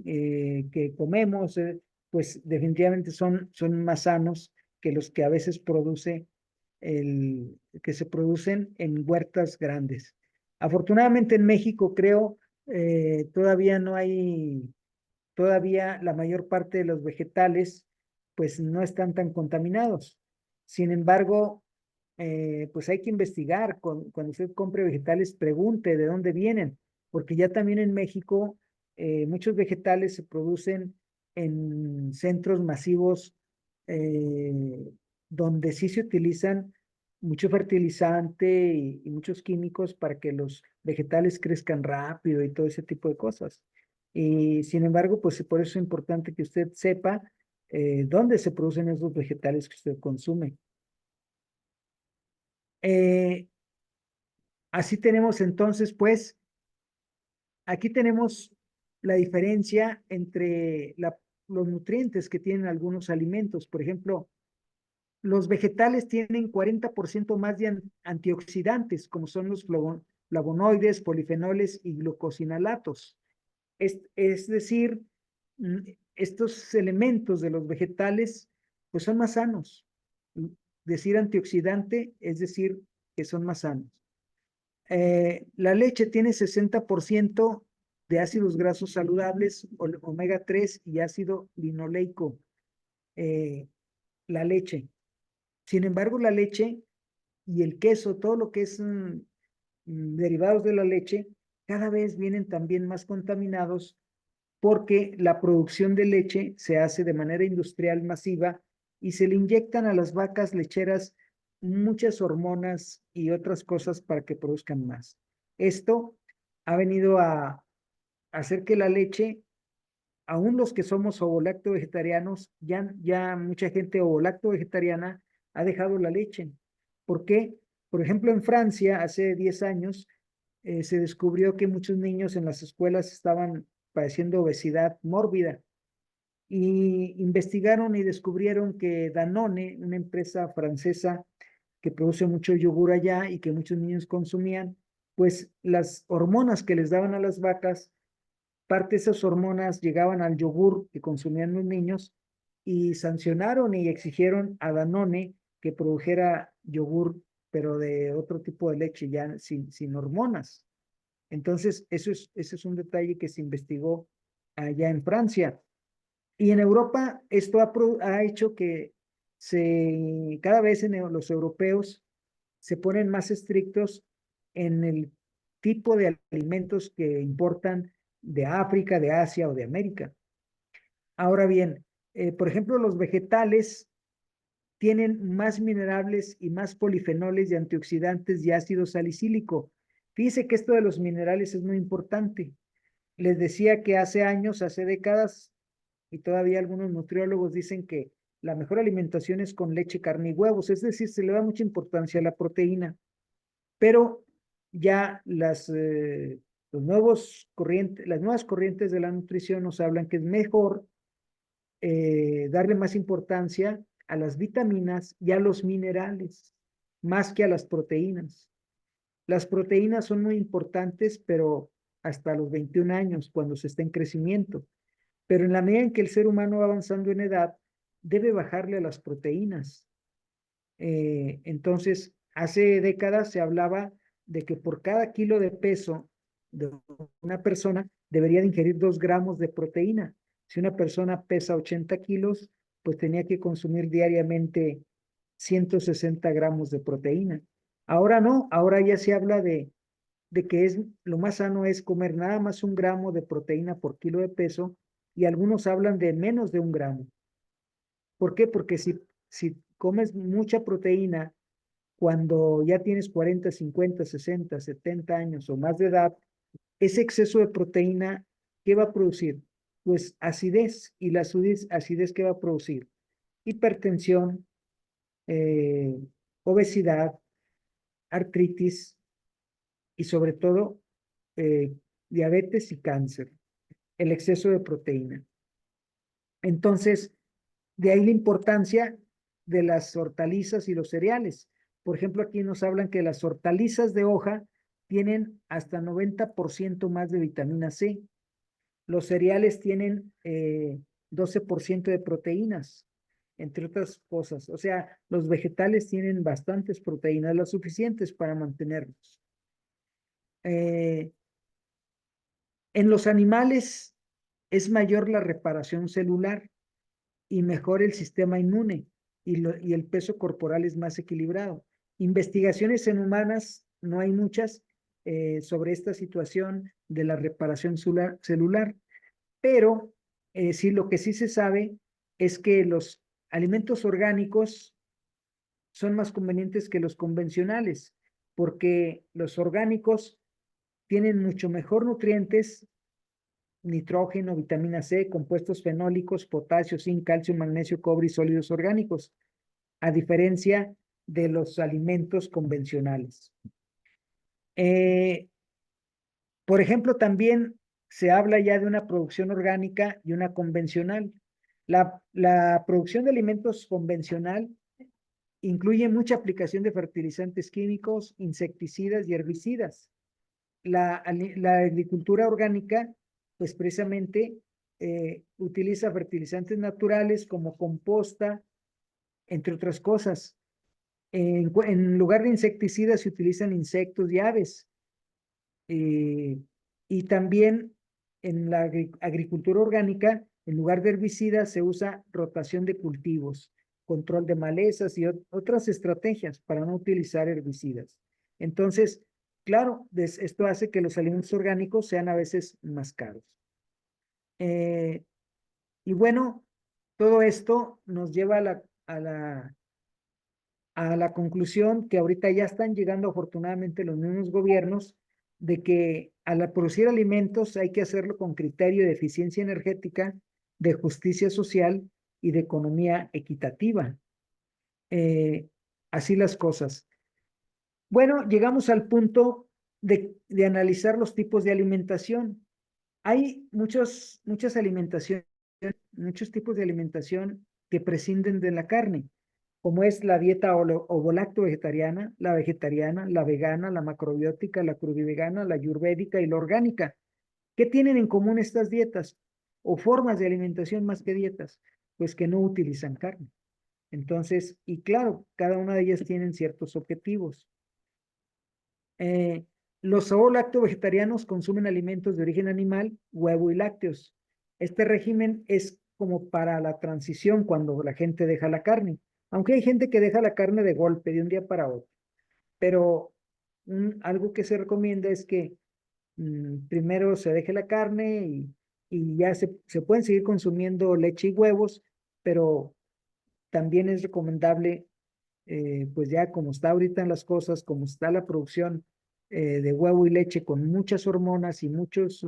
que comemos, pues definitivamente son más sanos que los que a veces que se producen en huertas grandes. Afortunadamente en México creo todavía no hay, todavía la mayor parte de los vegetales pues no están tan contaminados. Sin embargo, pues hay que investigar. Cuando usted compre vegetales, pregunte de dónde vienen, porque ya también en México muchos vegetales se producen en centros masivos donde sí se utilizan mucho fertilizante y muchos químicos para que los vegetales crezcan rápido y todo ese tipo de cosas. Y sin embargo, pues por eso es importante que usted sepa dónde se producen esos vegetales que usted consume. Eh, Así tenemos entonces, pues, aquí tenemos la diferencia entre los nutrientes que tienen algunos alimentos. Por ejemplo, los vegetales tienen 40% más de antioxidantes, como son los flavonoides, polifenoles y glucosinalatos. Es decir, mm, estos elementos de los vegetales, pues son más sanos. Decir antioxidante es decir que son más sanos. La leche tiene 60% de ácidos grasos saludables, omega 3 y ácido linoleico. eh, la leche. Sin embargo, la leche y el queso, todo lo que es derivados de la leche, cada vez vienen también más contaminados porque la producción de leche se hace de manera industrial masiva y se le inyectan a las vacas lecheras muchas hormonas y otras cosas para que produzcan más. Esto ha venido a hacer que la leche, aún los que somos ovolacto vegetarianos, ya mucha gente ovolacto vegetariana ha dejado la leche. ¿Por qué? Por ejemplo, en Francia, hace 10 años, se descubrió que muchos niños en las escuelas estaban padeciendo obesidad mórbida y investigaron y descubrieron que Danone, una empresa francesa que produce mucho yogur allá y que muchos niños consumían, pues las hormonas que les daban a las vacas, parte de esas hormonas llegaban al yogur que consumían los niños y sancionaron y exigieron a Danone que produjera yogur, pero de otro tipo de leche, ya sin hormonas. Entonces, ese es un detalle que se investigó allá en Francia. Y en Europa, esto ha hecho que cada vez los europeos se ponen más estrictos en el tipo de alimentos que importan de África, de Asia o de América. Ahora bien, por ejemplo, los vegetales tienen más minerales y más polifenoles y antioxidantes y ácido salicílico. Fíjese que esto de los minerales es muy importante. Les decía que hace años, hace décadas, y todavía algunos nutriólogos dicen que la mejor alimentación es con leche, carne y huevos, es decir, se le da mucha importancia a la proteína, pero ya las nuevas corrientes de la nutrición nos hablan que es mejor darle más importancia a las vitaminas y a los minerales, más que a las proteínas. Las proteínas son muy importantes, pero hasta los 21 años, cuando se está en crecimiento. Pero en la medida en que el ser humano va avanzando en edad, debe bajarle a las proteínas. Entonces, hace décadas se hablaba de que por cada kilo de peso de una persona debería de ingerir 2 gramos de proteína. Si una persona pesa 80 kilos, pues tenía que consumir diariamente 160 gramos de proteína. Ahora no, ahora ya se habla de que lo más sano es comer nada más 1 gramo de proteína por kilo de peso y algunos hablan de menos de 1 gramo. ¿Por qué? Porque si comes mucha proteína cuando ya tienes 40, 50, 60, 70 años o más de edad, ese exceso de proteína, ¿qué va a producir? Pues acidez. ¿Y la acidez qué va a producir? Hipertensión, eh, obesidad, artritis y sobre todo diabetes y cáncer, el exceso de proteína. Entonces, de ahí la importancia de las hortalizas y los cereales. Por ejemplo, aquí nos hablan que las hortalizas de hoja tienen hasta 90% más de vitamina C. Los cereales tienen 12% de proteínas, entre otras cosas. O sea, los vegetales tienen bastantes proteínas, las suficientes para mantenernos. En los animales es mayor la reparación celular y mejor el sistema inmune y el peso corporal es más equilibrado. Investigaciones en humanas, no hay muchas sobre esta situación de la reparación celular, pero sí, lo que sí se sabe es que los alimentos orgánicos son más convenientes que los convencionales, porque los orgánicos tienen mucho mejor nutrientes, nitrógeno, vitamina C, compuestos fenólicos, potasio, zinc, calcio, magnesio, cobre y sólidos orgánicos, a diferencia de los alimentos convencionales. Por ejemplo, también se habla ya de una producción orgánica y una convencional. La producción de alimentos convencional incluye mucha aplicación de fertilizantes químicos, insecticidas y herbicidas. La agricultura orgánica, pues precisamente utiliza fertilizantes naturales como composta, entre otras cosas. En lugar de insecticidas se utilizan insectos y aves. Y también en la agricultura orgánica, en lugar de herbicidas, se usa rotación de cultivos, control de malezas y otras estrategias para no utilizar herbicidas. Entonces, claro, esto hace que los alimentos orgánicos sean a veces más caros. Y bueno, todo esto nos lleva a la conclusión que ahorita ya están llegando afortunadamente los mismos gobiernos de que al producir alimentos hay que hacerlo con criterio de eficiencia energética, de justicia social y de economía equitativa. Eh, Así las cosas. Bueno, llegamos al punto de analizar los tipos de alimentación. Hay muchas alimentaciones, muchos tipos de alimentación que prescinden de la carne, como es la dieta ovolacto-vegetariana, la vegetariana, la vegana, la macrobiótica, la crudivegana, la ayurvédica y la orgánica. ¿Qué tienen en común estas dietas o formas de alimentación más que dietas? Pues que no utilizan carne. Entonces, y claro, cada una de ellas tienen ciertos objetivos. Eh, los ovo-lacto-vegetarianos consumen alimentos de origen animal, huevo y lácteos. Este régimen es como para la transición cuando la gente deja la carne, aunque hay gente que deja la carne de golpe, de un día para otro. Pero algo que se recomienda es que primero se deje la carne y ya se pueden seguir consumiendo leche y huevos, pero también es recomendable pues ya como está ahorita en las cosas, como está la producción de huevo y leche con muchas hormonas y muchos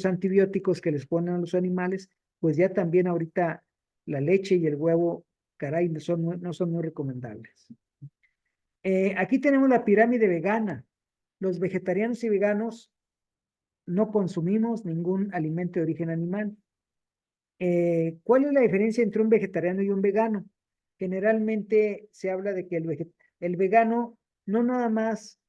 antibióticos que les ponen a los animales, pues ya también ahorita la leche y el huevo, caray, no son muy recomendables. Aquí tenemos la pirámide vegana. Los vegetarianos y veganos no consumimos ningún alimento de origen animal. ¿Cuál es la diferencia entre un vegetariano y un vegano? Generalmente se habla de que el vegano no nada más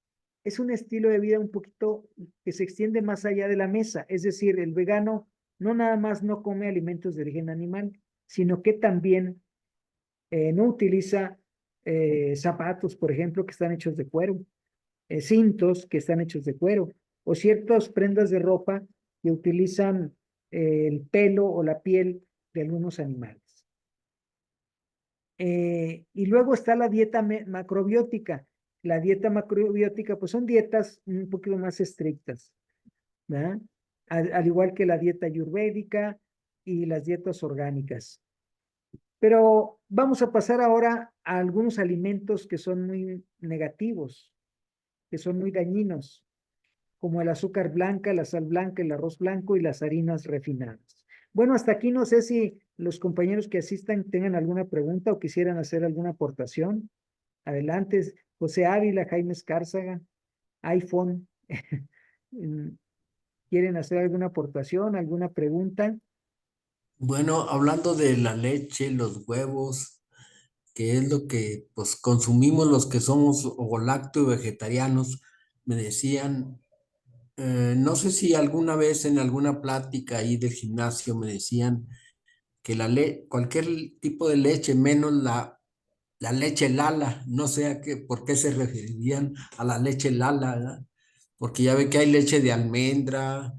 es un estilo de vida un poquito que se extiende más allá de la mesa. Es decir, el vegano no nada más no come alimentos de origen animal, sino que también no utiliza zapatos, por ejemplo, que están hechos de cuero, cintos que están hechos de cuero, o ciertas prendas de ropa que utilizan el pelo o la piel de algunos animales. Y luego está la dieta macrobiótica. La dieta macrobiótica, pues son dietas un poquito más estrictas, ¿verdad? Al igual que la dieta ayurvédica y las dietas orgánicas. Pero vamos a pasar ahora a algunos alimentos que son muy negativos, que son muy dañinos, como el azúcar blanca, la sal blanca, el arroz blanco y las harinas refinadas. Bueno, hasta aquí no sé si los compañeros que asistan tengan alguna pregunta o quisieran hacer alguna aportación. Adelante, José Ávila, Jaime Escárzaga, iPhone. quieren hacer alguna aportación, alguna pregunta.
Bueno, hablando de la leche, los huevos, que es lo que pues consumimos los que somos o lácteo vegetarianos, me decían, no sé si alguna vez en alguna plática ahí del gimnasio me decían que cualquier tipo de leche, menos la leche Lala, no sé por qué se referirían a la leche Lala, ¿verdad? Porque ya ve que hay leche de almendra,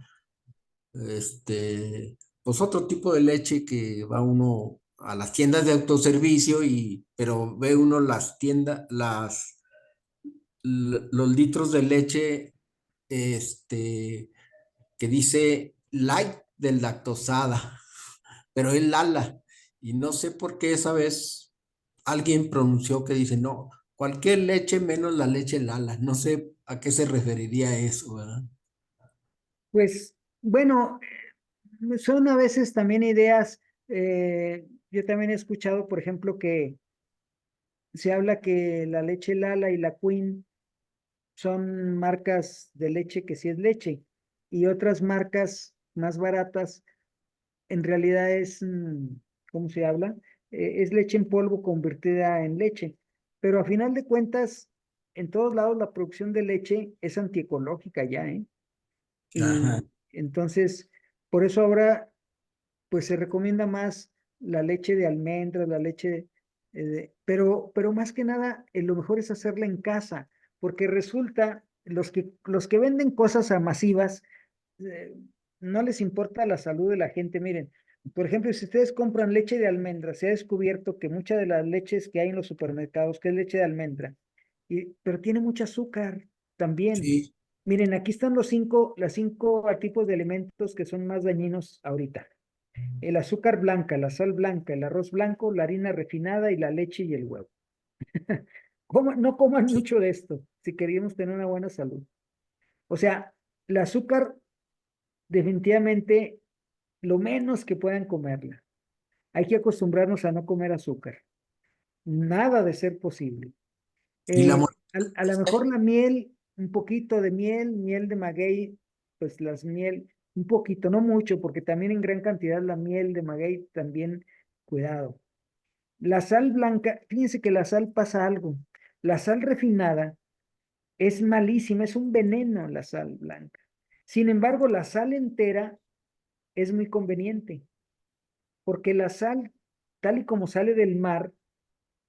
pues otro tipo de leche que va uno a las tiendas de autoservicio pero ve uno las tiendas, los litros de leche, este, que dice light del lactosada, pero es Lala. Y no sé por qué esa vez alguien pronunció que dice, no, cualquier leche menos la leche Lala. No sé a qué se referiría eso, ¿verdad?
Pues bueno, son a veces también ideas. Yo también he escuchado, por ejemplo, que se habla que la leche Lala y la Queen son marcas de leche que sí es leche, y otras marcas más baratas en realidad es, ¿cómo se habla? Es leche en polvo convertida en leche. Pero a final de cuentas, en todos lados la producción de leche es antiecológica ya, ¿eh?
Ajá.
Y entonces, por eso ahora pues se recomienda más la leche de almendras, la leche, pero más que nada, lo mejor es hacerla en casa, porque resulta, los que venden cosas a masivas, eh, no les importa la salud de la gente. Miren, por ejemplo, si ustedes compran leche de almendra, se ha descubierto que muchas de las leches que hay en los supermercados, que es leche de almendra, pero tiene mucho azúcar también.
Sí,
Miren, aquí están las cinco tipos de alimentos que son más dañinos ahorita: el azúcar blanca, la sal blanca, el arroz blanco, la harina refinada y la leche y el huevo. No coman
sí.
mucho de esto si queremos tener una buena salud. O sea, el azúcar definitivamente lo menos que puedan comerla. Hay que acostumbrarnos a no comer azúcar. Nada de ser posible.
Y la
A lo mejor la miel, un poquito de miel, miel de maguey, pues las miel, un poquito, no mucho, porque también en gran cantidad la miel de maguey también, cuidado. La sal blanca, fíjense que la sal pasa algo. La sal refinada es malísima, es un veneno la sal blanca. Sin embargo, la sal entera es muy conveniente, porque la sal, tal y como sale del mar,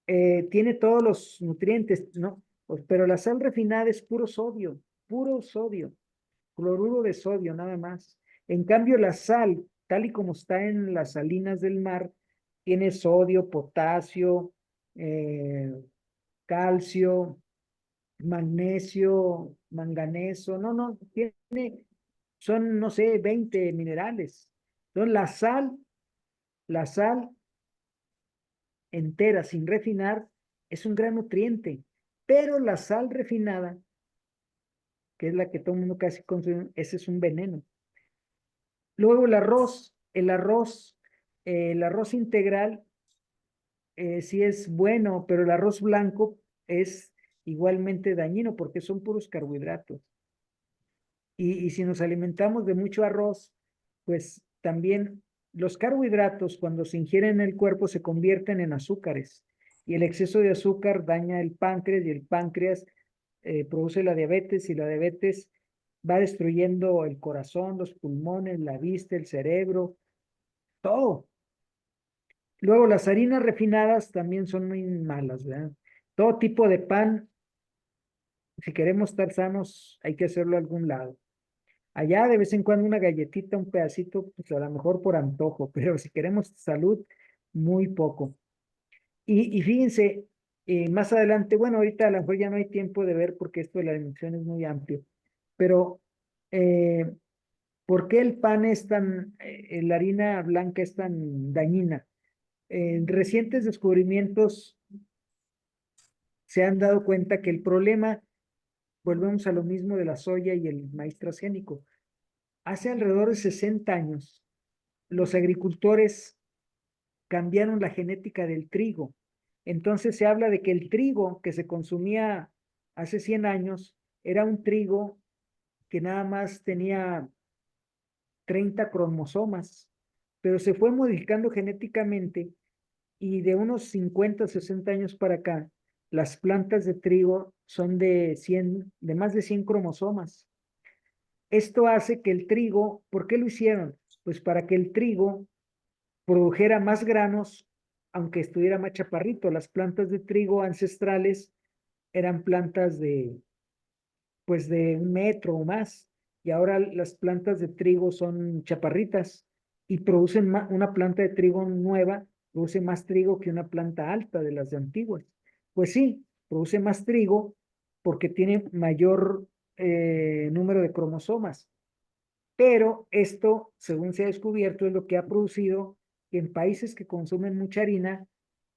tiene todos los nutrientes, ¿no? Pero la sal refinada es puro sodio, cloruro de sodio, nada más. En cambio, la sal, tal y como está en las salinas del mar, tiene sodio, potasio, eh, calcio, magnesio, manganeso, no, son, no sé, 20 minerales. Entonces, la sal entera, sin refinar, es un gran nutriente, pero la sal refinada, que es la que todo el mundo casi consume, ese es un veneno. Luego el arroz integral, sí es bueno, pero el arroz blanco es igualmente dañino porque son puros carbohidratos. Y si nos alimentamos de mucho arroz, pues también los carbohidratos cuando se ingieren en el cuerpo se convierten en azúcares. Y el exceso de azúcar daña el páncreas, y el páncreas produce la diabetes, y la diabetes va destruyendo el corazón, los pulmones, la vista, el cerebro, todo. Luego las harinas refinadas también son muy malas, ¿verdad? Todo tipo de pan, si queremos estar sanos, hay que hacerlo a algún lado. Allá de vez en cuando una galletita, un pedacito, pues a lo mejor por antojo, pero si queremos salud, muy poco. Y fíjense, más adelante, bueno, ahorita a lo mejor ya no hay tiempo de ver porque esto de la alimentación es muy amplio, pero eh, ¿por qué el pan es la harina blanca es tan dañina? En recientes descubrimientos se han dado cuenta que el problema, volvemos a lo mismo de la soya y el maíz transgénico. Hace alrededor de 60 años, los agricultores cambiaron la genética del trigo. Entonces se habla de que el trigo que se consumía hace 100 años era un trigo que nada más tenía 30 cromosomas, pero se fue modificando genéticamente y de unos 50, 60 años para acá, las plantas de trigo son de más de 100 cromosomas. Esto hace que el trigo, ¿por qué lo hicieron? Pues para que el trigo produjera más granos, aunque estuviera más chaparrito. Las plantas de trigo ancestrales eran plantas pues de 1 metro o más, y ahora las plantas de trigo son chaparritas y producen una planta de trigo nueva, produce más trigo que una planta alta de las de antiguas. Pues sí, produce más trigo porque tiene mayor número de cromosomas, pero esto, según se ha descubierto, es lo que ha producido que en países que consumen mucha harina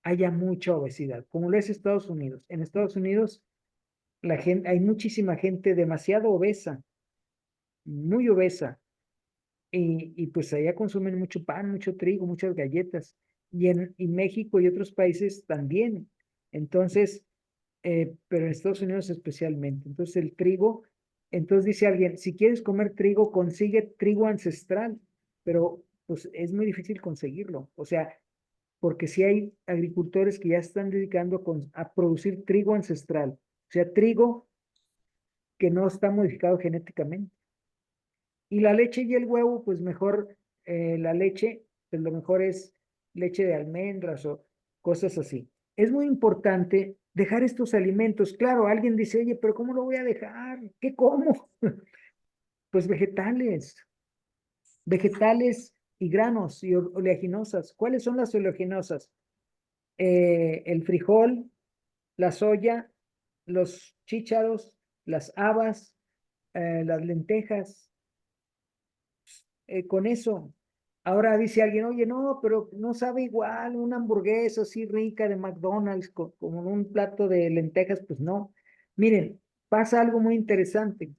haya mucha obesidad, como lo es Estados Unidos. En Estados Unidos hay muchísima gente demasiado obesa, muy obesa, y pues allá consumen mucho pan, mucho trigo, muchas galletas, y México y otros países también. Entonces, pero en Estados Unidos especialmente. Entonces el trigo, entonces dice alguien, si quieres comer trigo, consigue trigo ancestral, pero pues es muy difícil conseguirlo. O sea, porque si hay agricultores que ya están dedicando a producir trigo ancestral, o sea, trigo que no está modificado genéticamente. Y la leche y el huevo, pues mejor la leche, pues lo mejor es leche de almendras o cosas así. Es muy importante dejar estos alimentos. Claro, alguien dice, oye, pero ¿cómo lo voy a dejar? ¿Qué como? Pues vegetales, vegetales y granos y oleaginosas. ¿Cuáles son las oleaginosas? El frijol, la soya, los chícharos, las habas, las lentejas, con eso. Ahora dice alguien, oye, no, pero no sabe igual una hamburguesa así rica de McDonald's como un plato de lentejas, pues no. Miren, pasa algo muy interesante.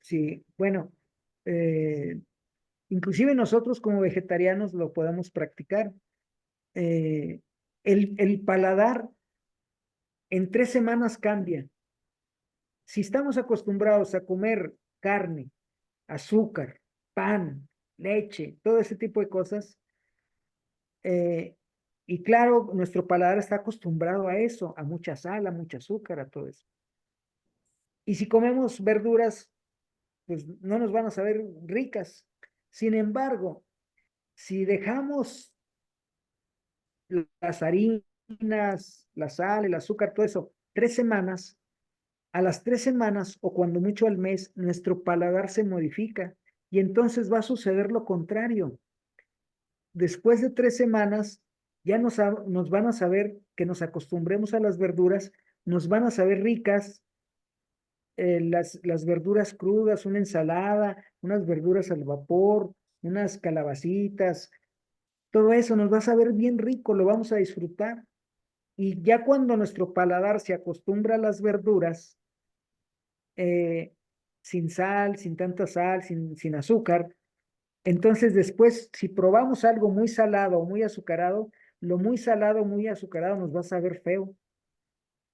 Sí, bueno, eh, inclusive nosotros como vegetarianos lo podemos practicar. Eh, el paladar en 3 semanas cambia. Si estamos acostumbrados a comer carne, azúcar, pan, leche, todo ese tipo de cosas, eh, y claro, nuestro paladar está acostumbrado a eso, a mucha sal, a mucho azúcar, a todo eso. Y si comemos verduras, pues no nos van a saber ricas. Sin embargo, si dejamos las harinas, la sal, el azúcar, todo eso, 3 semanas, a las 3 semanas o cuando mucho al mes, nuestro paladar se modifica y entonces va a suceder lo contrario. Después de 3 semanas, ya nos van a saber que nos acostumbremos a las verduras, nos van a saber ricas, las verduras crudas, una ensalada, unas verduras al vapor, unas calabacitas, todo eso nos va a saber bien rico, lo vamos a disfrutar. Y ya cuando nuestro paladar se acostumbra a las verduras, eh, sin sal, sin tanta sal, sin azúcar, entonces después, si probamos algo muy salado o muy azucarado, lo muy salado o muy azucarado nos va a saber feo,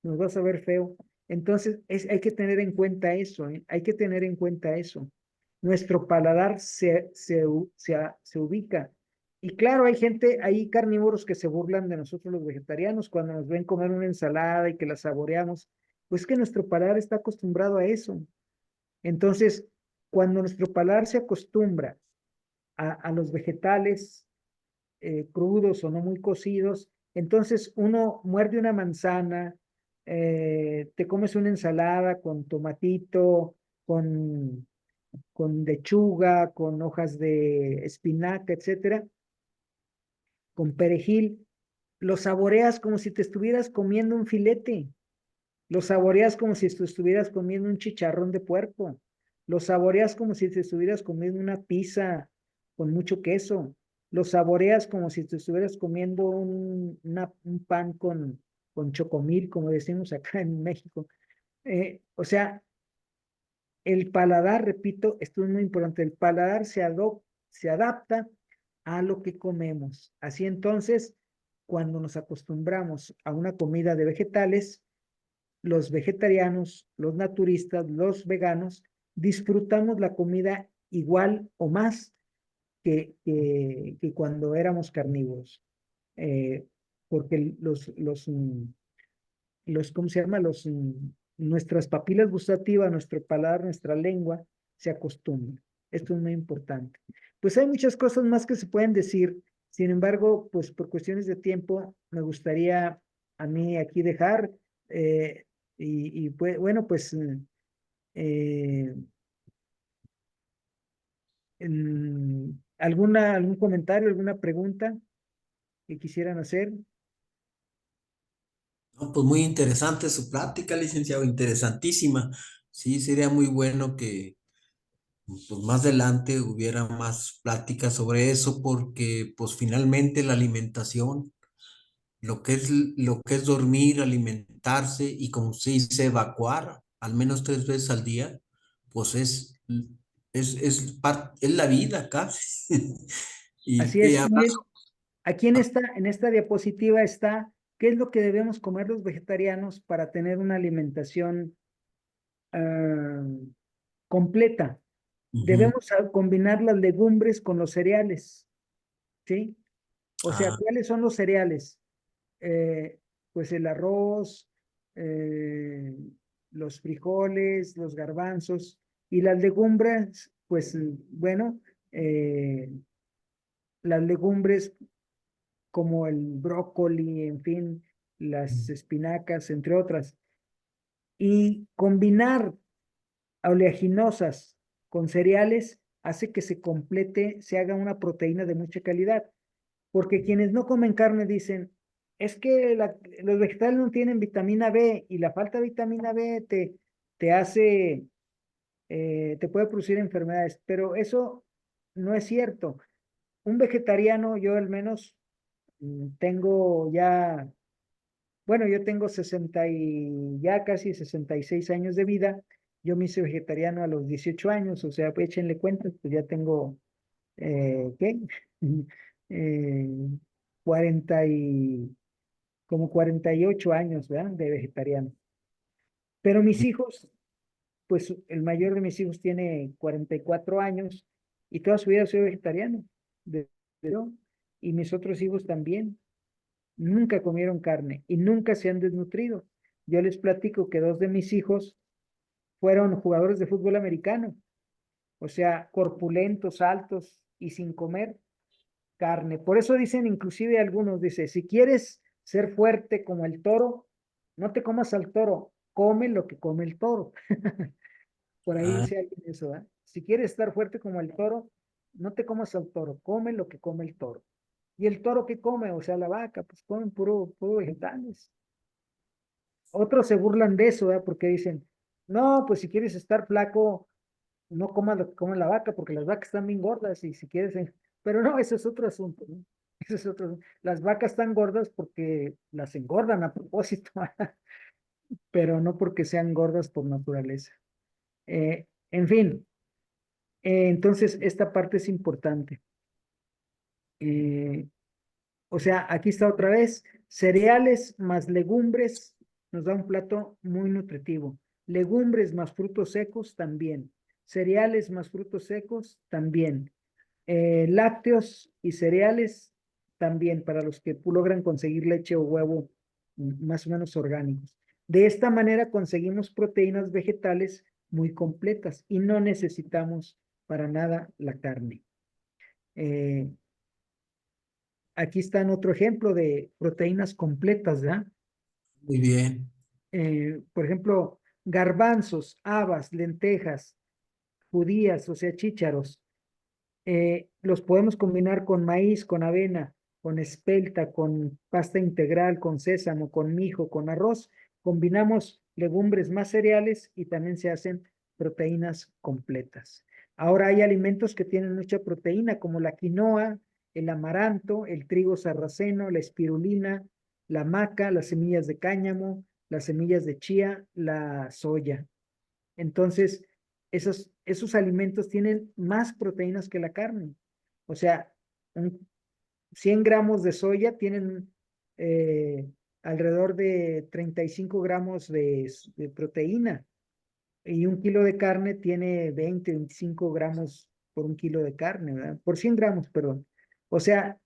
nos va a saber feo. Entonces hay que tener en cuenta eso, ¿eh? Hay que tener en cuenta eso. Nuestro paladar se ubica. Y claro, hay carnívoros que se burlan de nosotros los vegetarianos cuando nos ven comer una ensalada y que la saboreamos. Pues que nuestro paladar está acostumbrado a eso. Entonces, cuando nuestro paladar se acostumbra a los vegetales crudos o no muy cocidos, entonces uno muerde una manzana, te comes una ensalada con tomatito, con lechuga, con hojas de espinaca, etcétera, con perejil, lo saboreas como si te estuvieras comiendo un filete. Lo saboreas como si te estuvieras comiendo un chicharrón de puerco. Lo saboreas como si te estuvieras comiendo una pizza con mucho queso. Lo saboreas como si te estuvieras comiendo un pan con chocomil, como decimos acá en México. O sea, el paladar, repito, esto es muy importante, el paladar se adapta a lo que comemos. Así entonces, cuando nos acostumbramos a una comida de vegetales, los vegetarianos, los naturistas, los veganos, disfrutamos la comida igual o más que cuando éramos carnívoros. Porque ¿cómo se llama? Nuestras papilas gustativas, nuestro paladar, nuestra lengua se acostumbran. Esto es muy importante. Pues hay muchas cosas más que se pueden decir. Sin embargo, pues por cuestiones de tiempo, me gustaría a mí aquí dejar. Pues, bueno, pues eh, algún comentario, alguna pregunta que quisieran hacer.
No, pues muy interesante su plática, licenciado, interesantísima. Sí, sería muy bueno que pues más adelante hubiera más pláticas sobre eso porque pues finalmente la alimentación, lo que es dormir, alimentarse y como se dice evacuar al menos 3 veces al día, pues es la vida casi.
Así
Y
es. Miren, aquí en esta diapositiva está qué es lo que debemos comer los vegetarianos para tener una alimentación ah, completa.
ujú.
Debemos combinar las legumbres con los cereales, ¿sí? O sea,
Ah,
¿cuáles son los cereales? Eh, pues el arroz, eh, los frijoles, los garbanzos y las legumbres, pues bueno, eh, las legumbres como el brócoli, en fin, las espinacas, entre otras. Y combinar oleaginosas con cereales hace que se complete, se haga una proteína de mucha calidad. Porque quienes no comen carne dicen, es que los vegetales no tienen vitamina B y la falta de vitamina B te hace, te puede producir enfermedades, pero eso no es cierto. Un vegetariano, yo al menos tengo ya, bueno, yo tengo 60 y ya casi 66 años de vida. Yo me hice vegetariano a los 18 años, o sea, pues échenle cuentas, pues ya tengo, ¿qué? Eh, 40 como 48 años, ¿verdad? De vegetariano. Pero mis hijos, pues el mayor de mis hijos tiene 44 años y toda su vida soy vegetariano. Yo, y mis otros hijos también. Nunca comieron carne y nunca se han desnutrido. Yo les platico que dos de mis hijos fueron jugadores de fútbol americano, o sea, corpulentos, altos y sin comer carne. Por eso dicen, inclusive algunos, dice, si quieres ser fuerte como el toro, no te comas al toro, come lo que come el toro. Por ahí
ah,
dice alguien eso, ¿eh? Si quieres estar fuerte como el toro, no te comas al toro, come lo que come el toro. ¿Y el toro qué come? O sea, la vaca, pues comen puro vegetales. Otros se burlan de eso, ¿eh? Porque dicen, no, pues si quieres estar flaco, no comas lo que come la vaca, porque las vacas están bien gordas y si quieres, pero no, eso es otro asunto, ¿no? Eso es otro. Las vacas están gordas porque las engordan a propósito, pero no porque sean gordas por naturaleza. En fin, entonces esta parte es importante. Eh, o sea, aquí está otra vez, cereales más legumbres nos da un plato muy nutritivo. Legumbres más frutos secos también. Cereales más frutos secos también. Lácteos y cereales también para los que logran conseguir leche o huevo más o menos orgánicos. De esta manera conseguimos proteínas vegetales muy completas y no necesitamos para nada la carne. Eh, Aquí está otro ejemplo de proteínas completas, ¿verdad?
muy bien.
Por ejemplo, garbanzos, habas, lentejas, judías, o sea, chícharos. Los podemos combinar con maíz, con avena, con espelta, con pasta integral, con sésamo, con mijo, con arroz. Combinamos legumbres más cereales y también se hacen proteínas completas. Ahora hay alimentos que tienen mucha proteína, como la quinoa, el amaranto, el trigo sarraceno, la espirulina, la maca, las semillas de cáñamo, las semillas de chía, la soya. Entonces, esos alimentos tienen más proteínas que la carne. O sea, 100 gramos de soya tienen alrededor de 35 gramos de proteína y 1 kilo de carne tiene 20, 25 gramos por un kilo de carne, ¿verdad? Por 100 gramos, perdón. O sea,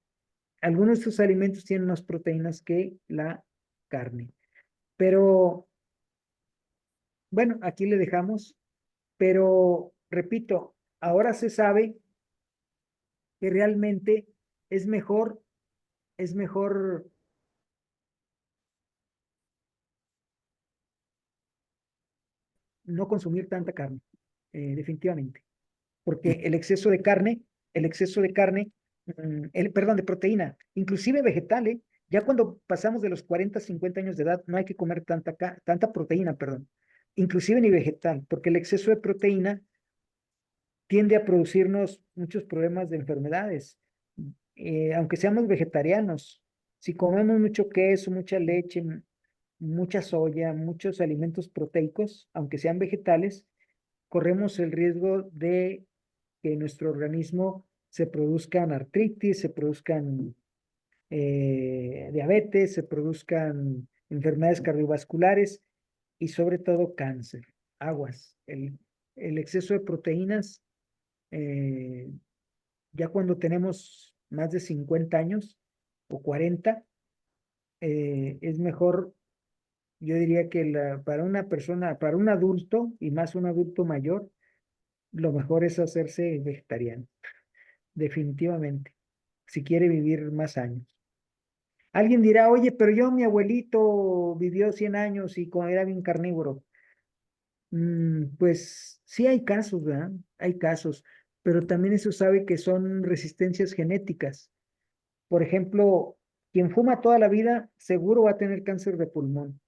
algunos de estos alimentos tienen más proteínas que la carne. Pero bueno, aquí le dejamos. Pero repito, ahora se sabe que realmente es mejor, es mejor no consumir tanta carne, definitivamente, porque el exceso de carne, perdón, de proteína, inclusive vegetal, ya cuando pasamos de los 40, 50 años de edad, no hay que comer tanta proteína, perdón, inclusive ni vegetal, porque el exceso de proteína tiende a producirnos muchos problemas de enfermedades. Aunque seamos vegetarianos, si comemos mucho queso, mucha leche, mucha soya, muchos alimentos proteicos, aunque sean vegetales, corremos el riesgo de que en nuestro organismo se produzcan artritis, se produzcan diabetes, se produzcan enfermedades cardiovasculares y sobre todo cáncer. Aguas. El exceso de proteínas, eh, ya cuando tenemos más de 50 años o 40, es mejor, yo diría que para una persona, para un adulto y más un adulto mayor, lo mejor es hacerse vegetariano, definitivamente, si quiere vivir más años. Alguien dirá, oye, pero mi abuelito vivió 100 años y era bien carnívoro. Pues sí hay casos, ¿verdad? Hay casos, pero también eso sabe que son resistencias genéticas. Por ejemplo, quien fuma toda la vida seguro va a tener cáncer de pulmón,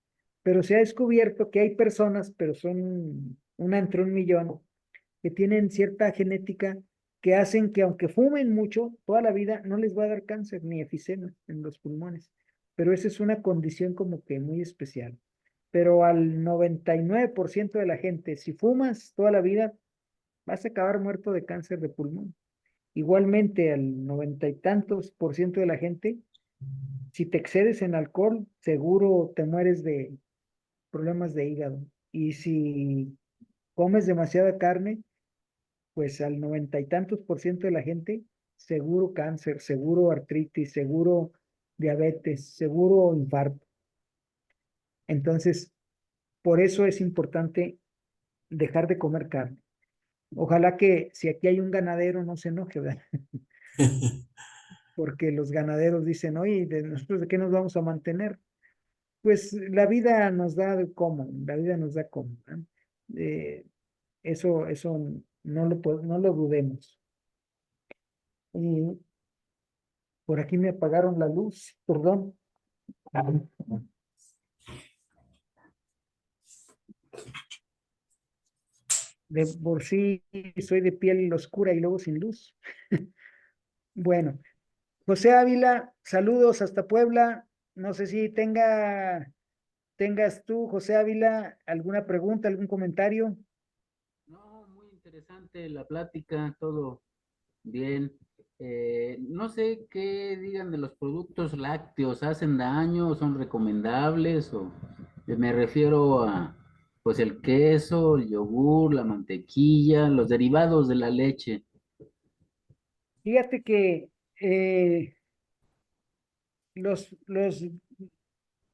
pero se ha descubierto que hay personas, pero son una entre un millón, que tienen cierta genética que hacen que aunque fumen mucho toda la vida, no les va a dar cáncer ni efisema en los pulmones. Pero esa es una condición como que muy especial. Pero al 99% de la gente, si fumas toda la vida, vas a acabar muerto de cáncer de pulmón. Igualmente, al 90 y tantos % de la gente, si te excedes en alcohol, seguro te mueres de problemas de hígado. Y si comes demasiada carne, pues al 90 y tantos % de la gente, seguro cáncer, seguro artritis, seguro diabetes, seguro infarto. Entonces, por eso es importante dejar de comer carne. Ojalá que si aquí hay un ganadero no se enoje, ¿verdad? Porque los ganaderos dicen, oye, nosotros de qué nos vamos a mantener? Pues la vida nos da de cómo, la vida nos da cómo, ¿no? Eh, eso no lo dudemos. Y por aquí me apagaron la luz, perdón. De por sí soy de piel oscura y luego sin luz. Bueno, José Ávila, saludos hasta Puebla. No sé si tengas tú, José Ávila, alguna pregunta, algún comentario.
No, muy interesante la plática, todo bien. No sé qué digan de los productos lácteos, ¿hacen daño, son recomendables? O me refiero a, pues el queso, el yogur, la mantequilla, los derivados de la leche.
Fíjate que los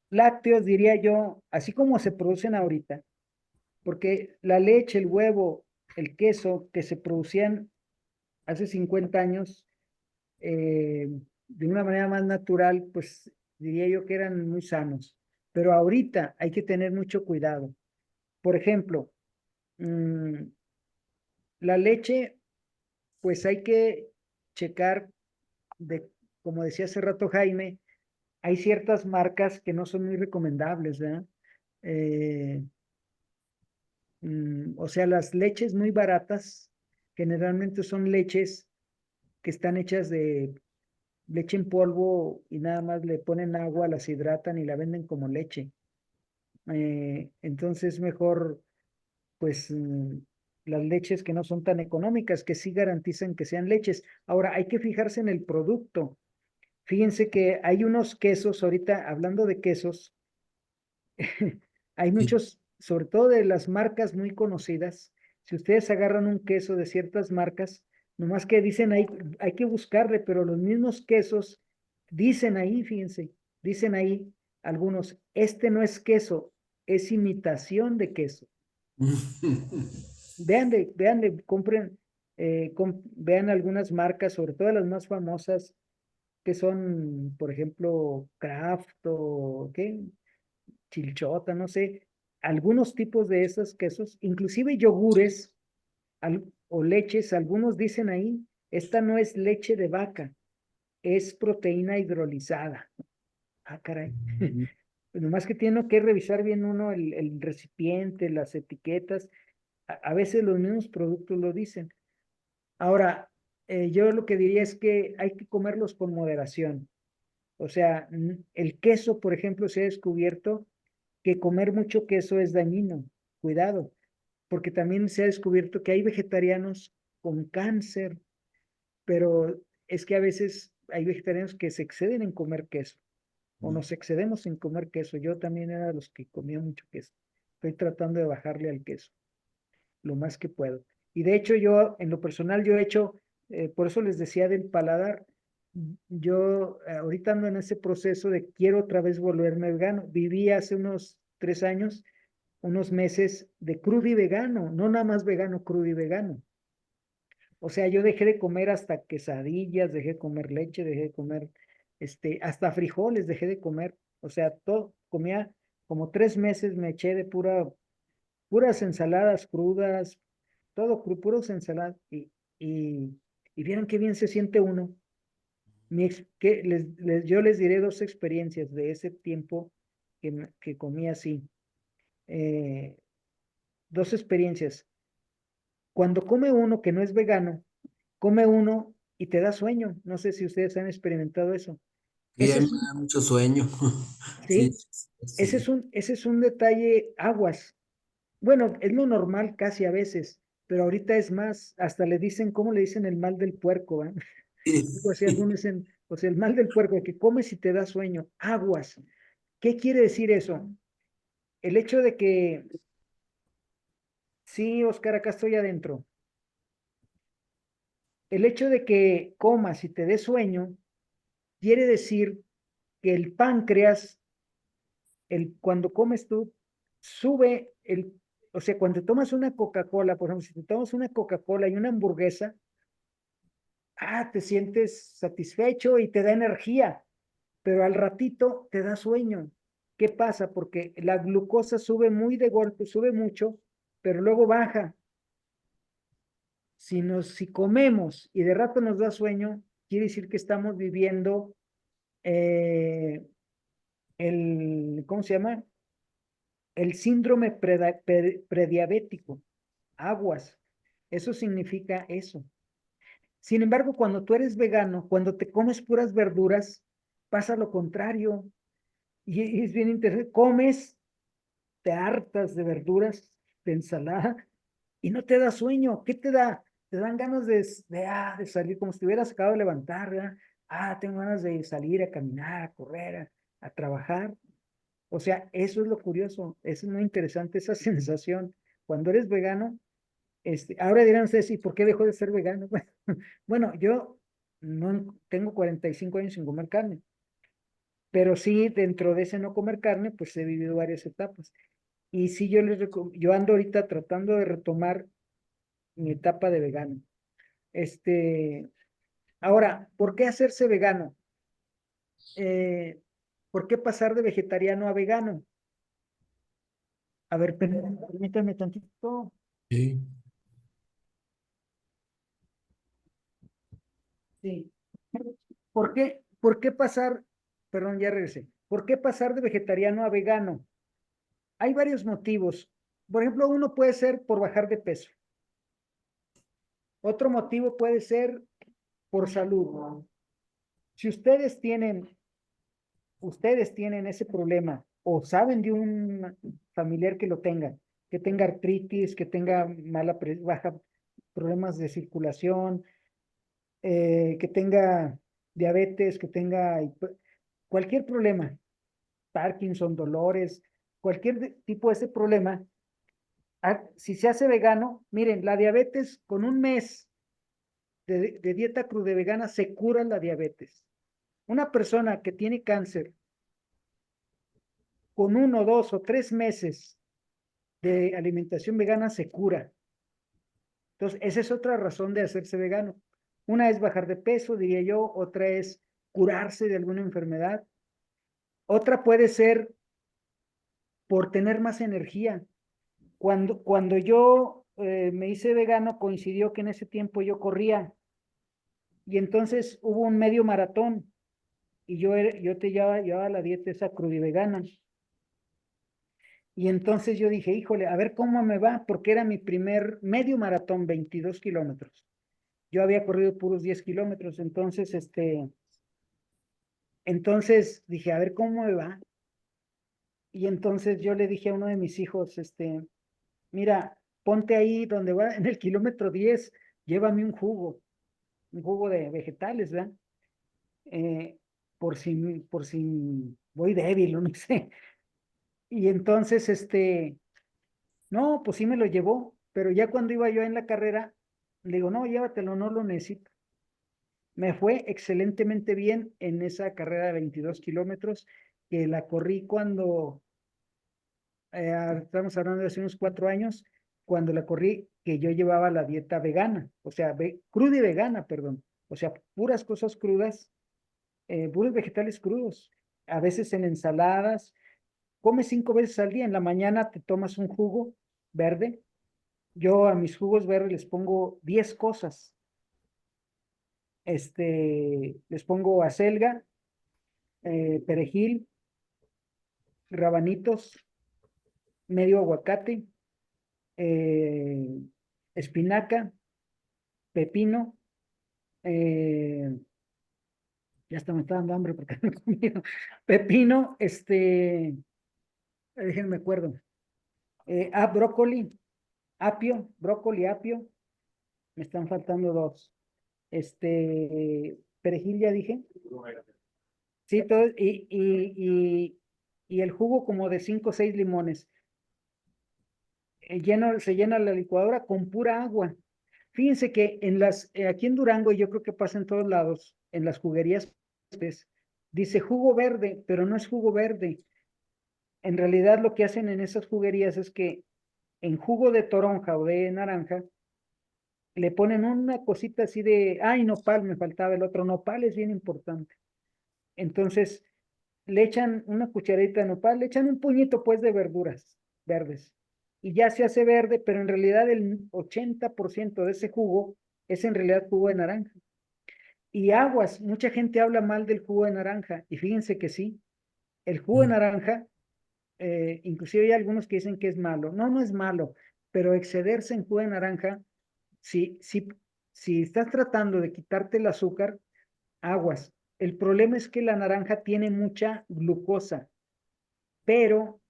lácteos, diría yo, así como se producen ahorita, porque la leche, el huevo, el queso que se producían hace 50 años, de una manera más natural, pues diría yo que eran muy sanos. Pero ahorita hay que tener mucho cuidado. Por ejemplo, mm, la leche, pues hay que checar de, como decía hace rato Jaime, hay ciertas marcas que no son muy recomendables, ¿verdad? Eh, o sea, las leches muy baratas generalmente son leches que están hechas de leche en polvo y nada más le ponen agua, las hidratan y la venden como leche. Entonces mejor, pues, las leches que no son tan económicas, que sí garantizan que sean leches. Ahora, hay que fijarse en el producto. Fíjense que hay unos quesos, ahorita hablando de quesos, hay
Sí,
muchos, sobre todo de las marcas muy conocidas. Si ustedes agarran un queso de ciertas marcas, Nomás que dicen ahí, hay que buscarle, pero los mismos quesos dicen ahí, fíjense, dicen ahí algunos, este no es queso, es imitación de queso. Compren, vean algunas marcas, sobre todo las más famosas, que son, por ejemplo, Kraft o ¿qué? Chilchota, no sé, algunos tipos de esos quesos, inclusive yogures o leches, algunos dicen ahí, esta no es leche de vaca, es proteína hidrolizada. Ah, caray. Pues nomás que tiene que revisar bien uno el recipiente, las etiquetas. A veces los mismos productos lo dicen. Ahora, yo lo que diría es que hay que comerlos con moderación. O sea, el queso, por ejemplo, se ha descubierto que comer mucho queso es dañino. Cuidado, porque también se ha descubierto que hay vegetarianos con cáncer, pero es que a veces hay vegetarianos que se exceden en comer queso, o nos excedemos en comer queso. Yo también era de los que comía mucho queso. Estoy tratando de bajarle al queso lo más que puedo. Y de hecho yo, en lo personal, yo he hecho, por eso les decía del paladar, yo ahorita ando en ese proceso de quiero otra vez volverme vegano. Viví hace unos 3 años, unos meses de crudo y vegano, no nada más vegano, crudo y vegano. O sea, yo dejé de comer hasta quesadillas, dejé de comer leche, dejé de comer, hasta frijoles dejé de comer. O sea, todo, comía como 3 meses me eché de puras ensaladas crudas, todo puros ensaladas, y, y vieron qué bien se siente uno. Yo les diré 2 experiencias de ese tiempo que comí así. Eh, 2 experiencias. Cuando come uno que no es vegano, come uno y te da sueño. No sé si ustedes han experimentado eso.
Sí, a
Ese
mí
es
me
un,
da mucho sueño. Sí,
sí,
sí.
ese es un detalle aguas. Bueno, es lo normal casi a veces, pero ahorita es más, hasta le dicen, ¿cómo le dicen el mal del puerco? Algo así, algunos dicen, o sea, el mal del puerco, el que comes y te da sueño, aguas. ¿Qué quiere decir eso? El hecho de que, sí, Oscar, acá estoy adentro. El hecho de que comas y te dé sueño, quiere decir que el páncreas, cuando comes tú, sube o sea, cuando tomas una Coca-Cola, por ejemplo, si te tomas una Coca-Cola y una hamburguesa, te sientes satisfecho y te da energía, pero al ratito te da sueño. ¿Qué pasa? Porque la glucosa sube muy de golpe, sube mucho, pero luego baja. Si comemos y de rato nos da sueño, quiere decir que estamos viviendo eh, ¿cómo se llama? El síndrome prediabético, aguas. Eso significa eso. Sin embargo, cuando tú eres vegano, cuando te comes puras verduras, pasa lo contrario. Y es bien interesante. Comes, te hartas de verduras, de ensalada, y no te da sueño. ¿Qué te da? Te dan ganas de salir, como si te hubieras acabado de levantar, ¿verdad? Tengo ganas de salir a caminar, a correr, a trabajar. O sea, eso es lo curioso, eso es muy interesante, esa sensación. Cuando eres vegano, ahora dirán ustedes, ¿y por qué dejó de ser vegano? Bueno, yo no tengo 45 años sin comer carne, pero sí dentro de ese no comer carne, pues he vivido varias etapas. Y sí, yo ando ahorita tratando de retomar mi etapa de vegano. Este, Ahora, ¿por qué hacerse vegano? Eh, ¿Por qué pasar de vegetariano a vegano? A ver, permítanme tantito.
Sí.
Sí. ¿Por qué pasar, perdón, ya regresé? ¿Por qué pasar de vegetariano a vegano? Hay varios motivos. Por ejemplo, uno puede ser por bajar de peso. Otro motivo puede ser por salud. Si ustedes tienen ese problema o saben de un familiar que tenga artritis, que tenga baja problemas de circulación, que tenga diabetes, que tenga cualquier problema, Parkinson, dolores, cualquier tipo de ese problema, si se hace vegano, miren, la diabetes con un mes de dieta crudivegana se cura la diabetes. Una persona que tiene cáncer con 1, 2 o 3 meses de alimentación vegana se cura. Entonces, esa es otra razón de hacerse vegano. Una es bajar de peso, diría yo, otra es curarse de alguna enfermedad. Otra puede ser por tener más energía. Cuando yo me hice vegano, coincidió que en ese tiempo yo corría y entonces hubo un medio maratón y yo te llevaba la dieta esa crudivegana. Y entonces yo dije, híjole, a ver cómo me va, porque era mi primer medio maratón, 22 kilómetros. Yo había corrido puros 10 kilómetros, entonces dije, a ver cómo me va. Y entonces yo le dije a uno de mis hijos, mira, ponte ahí donde va, en el kilómetro 10, llévame un jugo de vegetales, ¿verdad? Eh, por si voy débil o no sé. Y entonces, no, pues sí me lo llevó, pero ya cuando iba yo en la carrera, le digo, no, llévatelo, no lo necesito. Me fue excelentemente bien en esa carrera de 22 kilómetros, que la corrí cuando, estamos hablando de hace unos 4 años, cuando la corrí, que yo llevaba la dieta vegana, o sea, cruda y vegana, perdón, o sea, puras cosas crudas, puros vegetales crudos, a veces en ensaladas, comes 5 veces al día, en la mañana te tomas un jugo verde, yo a mis jugos verdes les pongo 10 cosas, les pongo acelga, perejil, rabanitos, medio aguacate, eh, espinaca, pepino, eh, ya hasta me está dando hambre porque no he comido, pepino, déjenme acuerdo, brócoli, brócoli, apio, me están faltando dos, perejil ya dije, sí, todo, y el jugo como de 5 o 6 limones, se llena la licuadora con pura agua. Fíjense que aquí en Durango, y yo creo que pasa en todos lados, en las juguerías, pues, dice jugo verde, pero no es jugo verde. En realidad lo que hacen en esas juguerías es que en jugo de toronja o de naranja, le ponen una cosita así ay, nopal, me faltaba el otro, nopal es bien importante. Entonces, le echan una cucharadita de nopal, le echan un puñito pues de verduras verdes y ya se hace verde, pero en realidad el 80% de ese jugo es en realidad jugo de naranja. Y aguas, mucha gente habla mal del jugo de naranja y fíjense que sí, el jugo de naranja, inclusive hay algunos que dicen que es malo. No, no es malo, pero excederse en jugo de naranja, si estás tratando de quitarte el azúcar, aguas. El problema es que la naranja tiene mucha glucosa, pero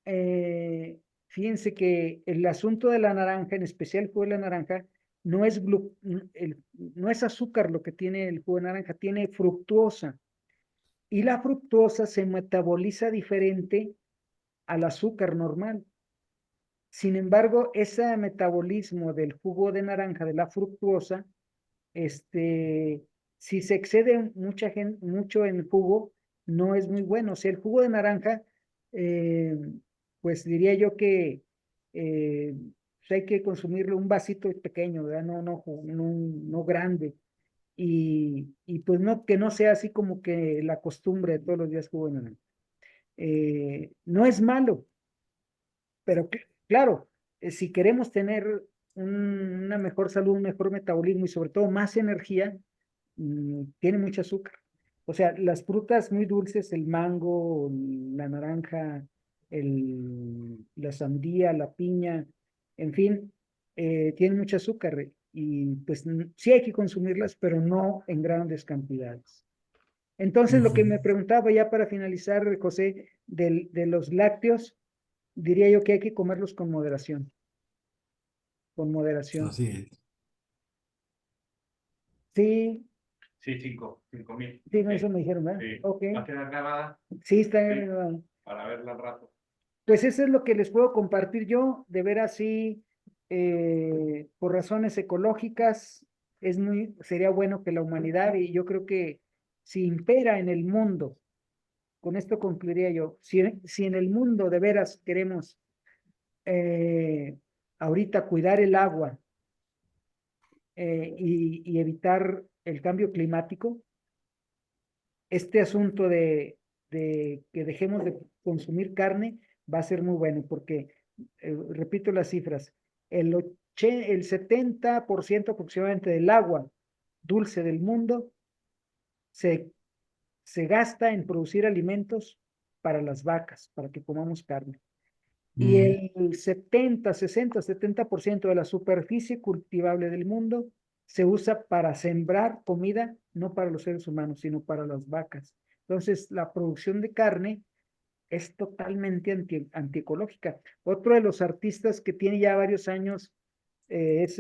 fíjense que el asunto de la naranja, en especial el jugo de la naranja, no es azúcar lo que tiene el jugo de naranja, tiene fructuosa. Y la fructuosa se metaboliza diferente al azúcar normal. Sin embargo, ese metabolismo del jugo de naranja, de la fructuosa, si se excede mucho en el jugo, no es muy bueno. O sea, el jugo de naranja, eh, pues diría yo que pues hay que consumirlo un vasito pequeño, ¿verdad? No grande. Y pues no, que no sea así como que la costumbre de todos los días jugo de naranja. No es malo, pero claro, si queremos tener una mejor salud, un mejor metabolismo y sobre todo más energía, tiene mucho azúcar. O sea, las frutas muy dulces, el mango, la naranja, la sandía, la piña, en fin, tienen mucho azúcar y pues sí hay que consumirlas, pero no en grandes cantidades. Entonces, lo que me preguntaba ya para finalizar, José, de los lácteos, diría yo que hay que comerlos con moderación, con moderación.
Así es.
Sí,
Sí, 5.000.
sí, no, eso me dijeron, ¿verdad?
Sí.
Ok.
Va a quedar grabada
Sí, está
Sí.
bien.
para verla al rato.
Pues eso es lo que les puedo compartir yo, de ver así, por razones ecológicas, sería bueno que la humanidad, y yo creo que si impera en el mundo, con esto concluiría yo, si en el mundo de veras queremos ahorita cuidar el agua y evitar el cambio climático, este asunto de que dejemos de consumir carne va a ser muy bueno, porque, repito las cifras, el 70% aproximadamente del agua dulce del mundo se, se gasta en producir alimentos para las vacas, para que comamos carne. Y el 70, 60, 70% de la superficie cultivable del mundo se usa para sembrar comida, no para los seres humanos, sino para las vacas. Entonces, la producción de carne es totalmente antiecológica. Otro de los artistas que tiene ya varios años es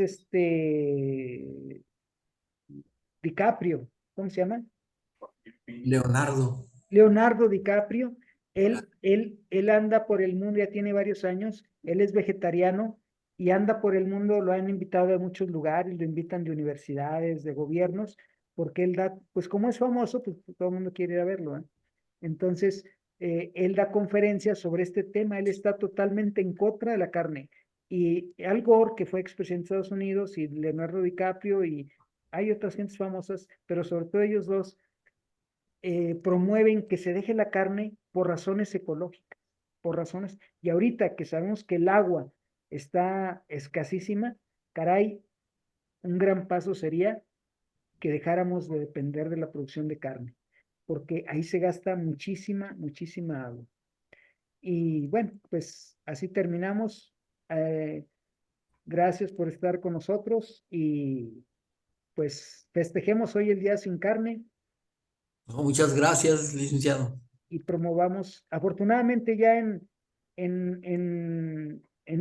DiCaprio. ¿Cómo se llama?
Leonardo.
Leonardo DiCaprio. Él anda por el mundo, ya tiene varios años, él es vegetariano y anda por el mundo, lo han invitado de muchos lugares, lo invitan de universidades, de gobiernos, porque él da, pues como es famoso, pues todo el mundo quiere ir a verlo, ¿eh? Entonces, él da conferencias sobre este tema, él está totalmente en contra de la carne. Y Al Gore, que fue expresidente de Estados Unidos, y Leonardo DiCaprio, y hay otras gentes famosas, pero sobre todo ellos dos, promueven que se deje la carne por razones ecológicas, por razones, y ahorita que sabemos que el agua está escasísima, caray, un gran paso sería que dejáramos de depender de la producción de carne, porque ahí se gasta muchísima, muchísima agua. Y bueno, pues así terminamos. Gracias por estar con nosotros y pues festejemos hoy el Día Sin Carne
No, muchas gracias, licenciado.
y promovamos, afortunadamente ya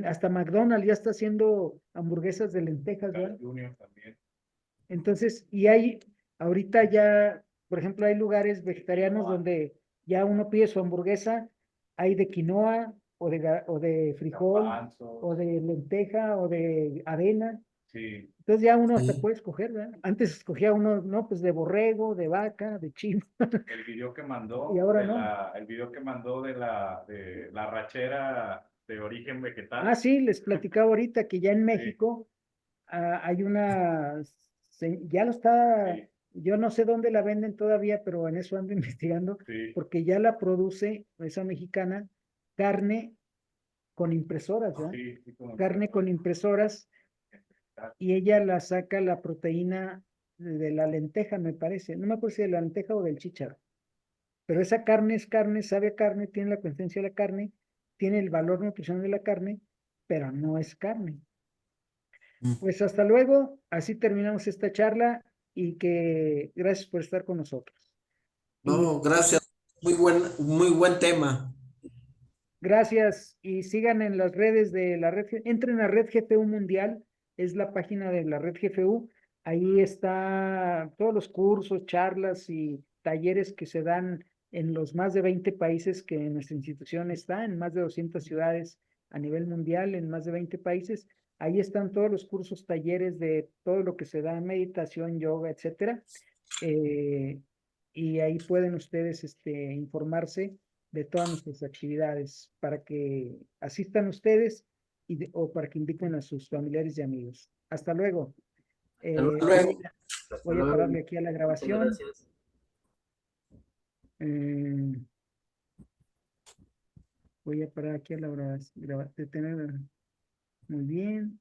hasta McDonald's ya está haciendo hamburguesas de lentejas, ¿verdad?
Junior también.
Entonces, y hay, ahorita ya, por ejemplo, hay lugares vegetarianos donde ya uno pide su hamburguesa, hay de quinoa, o de frijol,
Garbanzos.
o de lenteja, o de avena.
Sí,
Entonces ya uno hasta
Sí.
puede escoger, ¿verdad? Antes escogía uno, no, pues de borrego, de vaca, de chivo.
el video que mandó
Y ahora
de
no.
el video que mandó de la rachera de origen vegetal.
Ah, sí, les platicaba ahorita que ya en
Sí.
México hay una, ya lo está,
Sí.
yo no sé dónde la venden todavía, pero en eso ando investigando,
Sí.
porque ya la produce esa mexicana, carne con impresoras, ¿verdad?
Sí, sí, como
Carne con impresoras, y ella la saca la proteína de la lenteja, me parece, no me acuerdo si de la lenteja o del chícharo, pero esa carne es carne, sabe a carne, tiene la consistencia de la carne, tiene el valor nutricional de la carne, pero no es carne. Pues hasta luego, así terminamos esta charla y que gracias por estar con nosotros. Y
No, gracias. Muy buen tema.
gracias y sigan en las redes de la red, entren a Red GFU Mundial, es la página de la Red GFU, ahí está todos los cursos, charlas y talleres que se dan en los más de 20 países que nuestra institución está, en más de 200 ciudades a nivel mundial, en más de 20 países. Ahí están todos los cursos, talleres de todo lo que se da, meditación, yoga, etcétera. Eh, y ahí pueden ustedes informarse de todas nuestras actividades para que asistan ustedes o para que inviten a sus familiares y amigos. Hasta luego.
Hasta
Eh,
luego.
Hasta
voy a
luego.
pararle aquí a la
Muchas
grabación.
gracias.
Eh, voy a parar aquí a la grabación. Muy bien.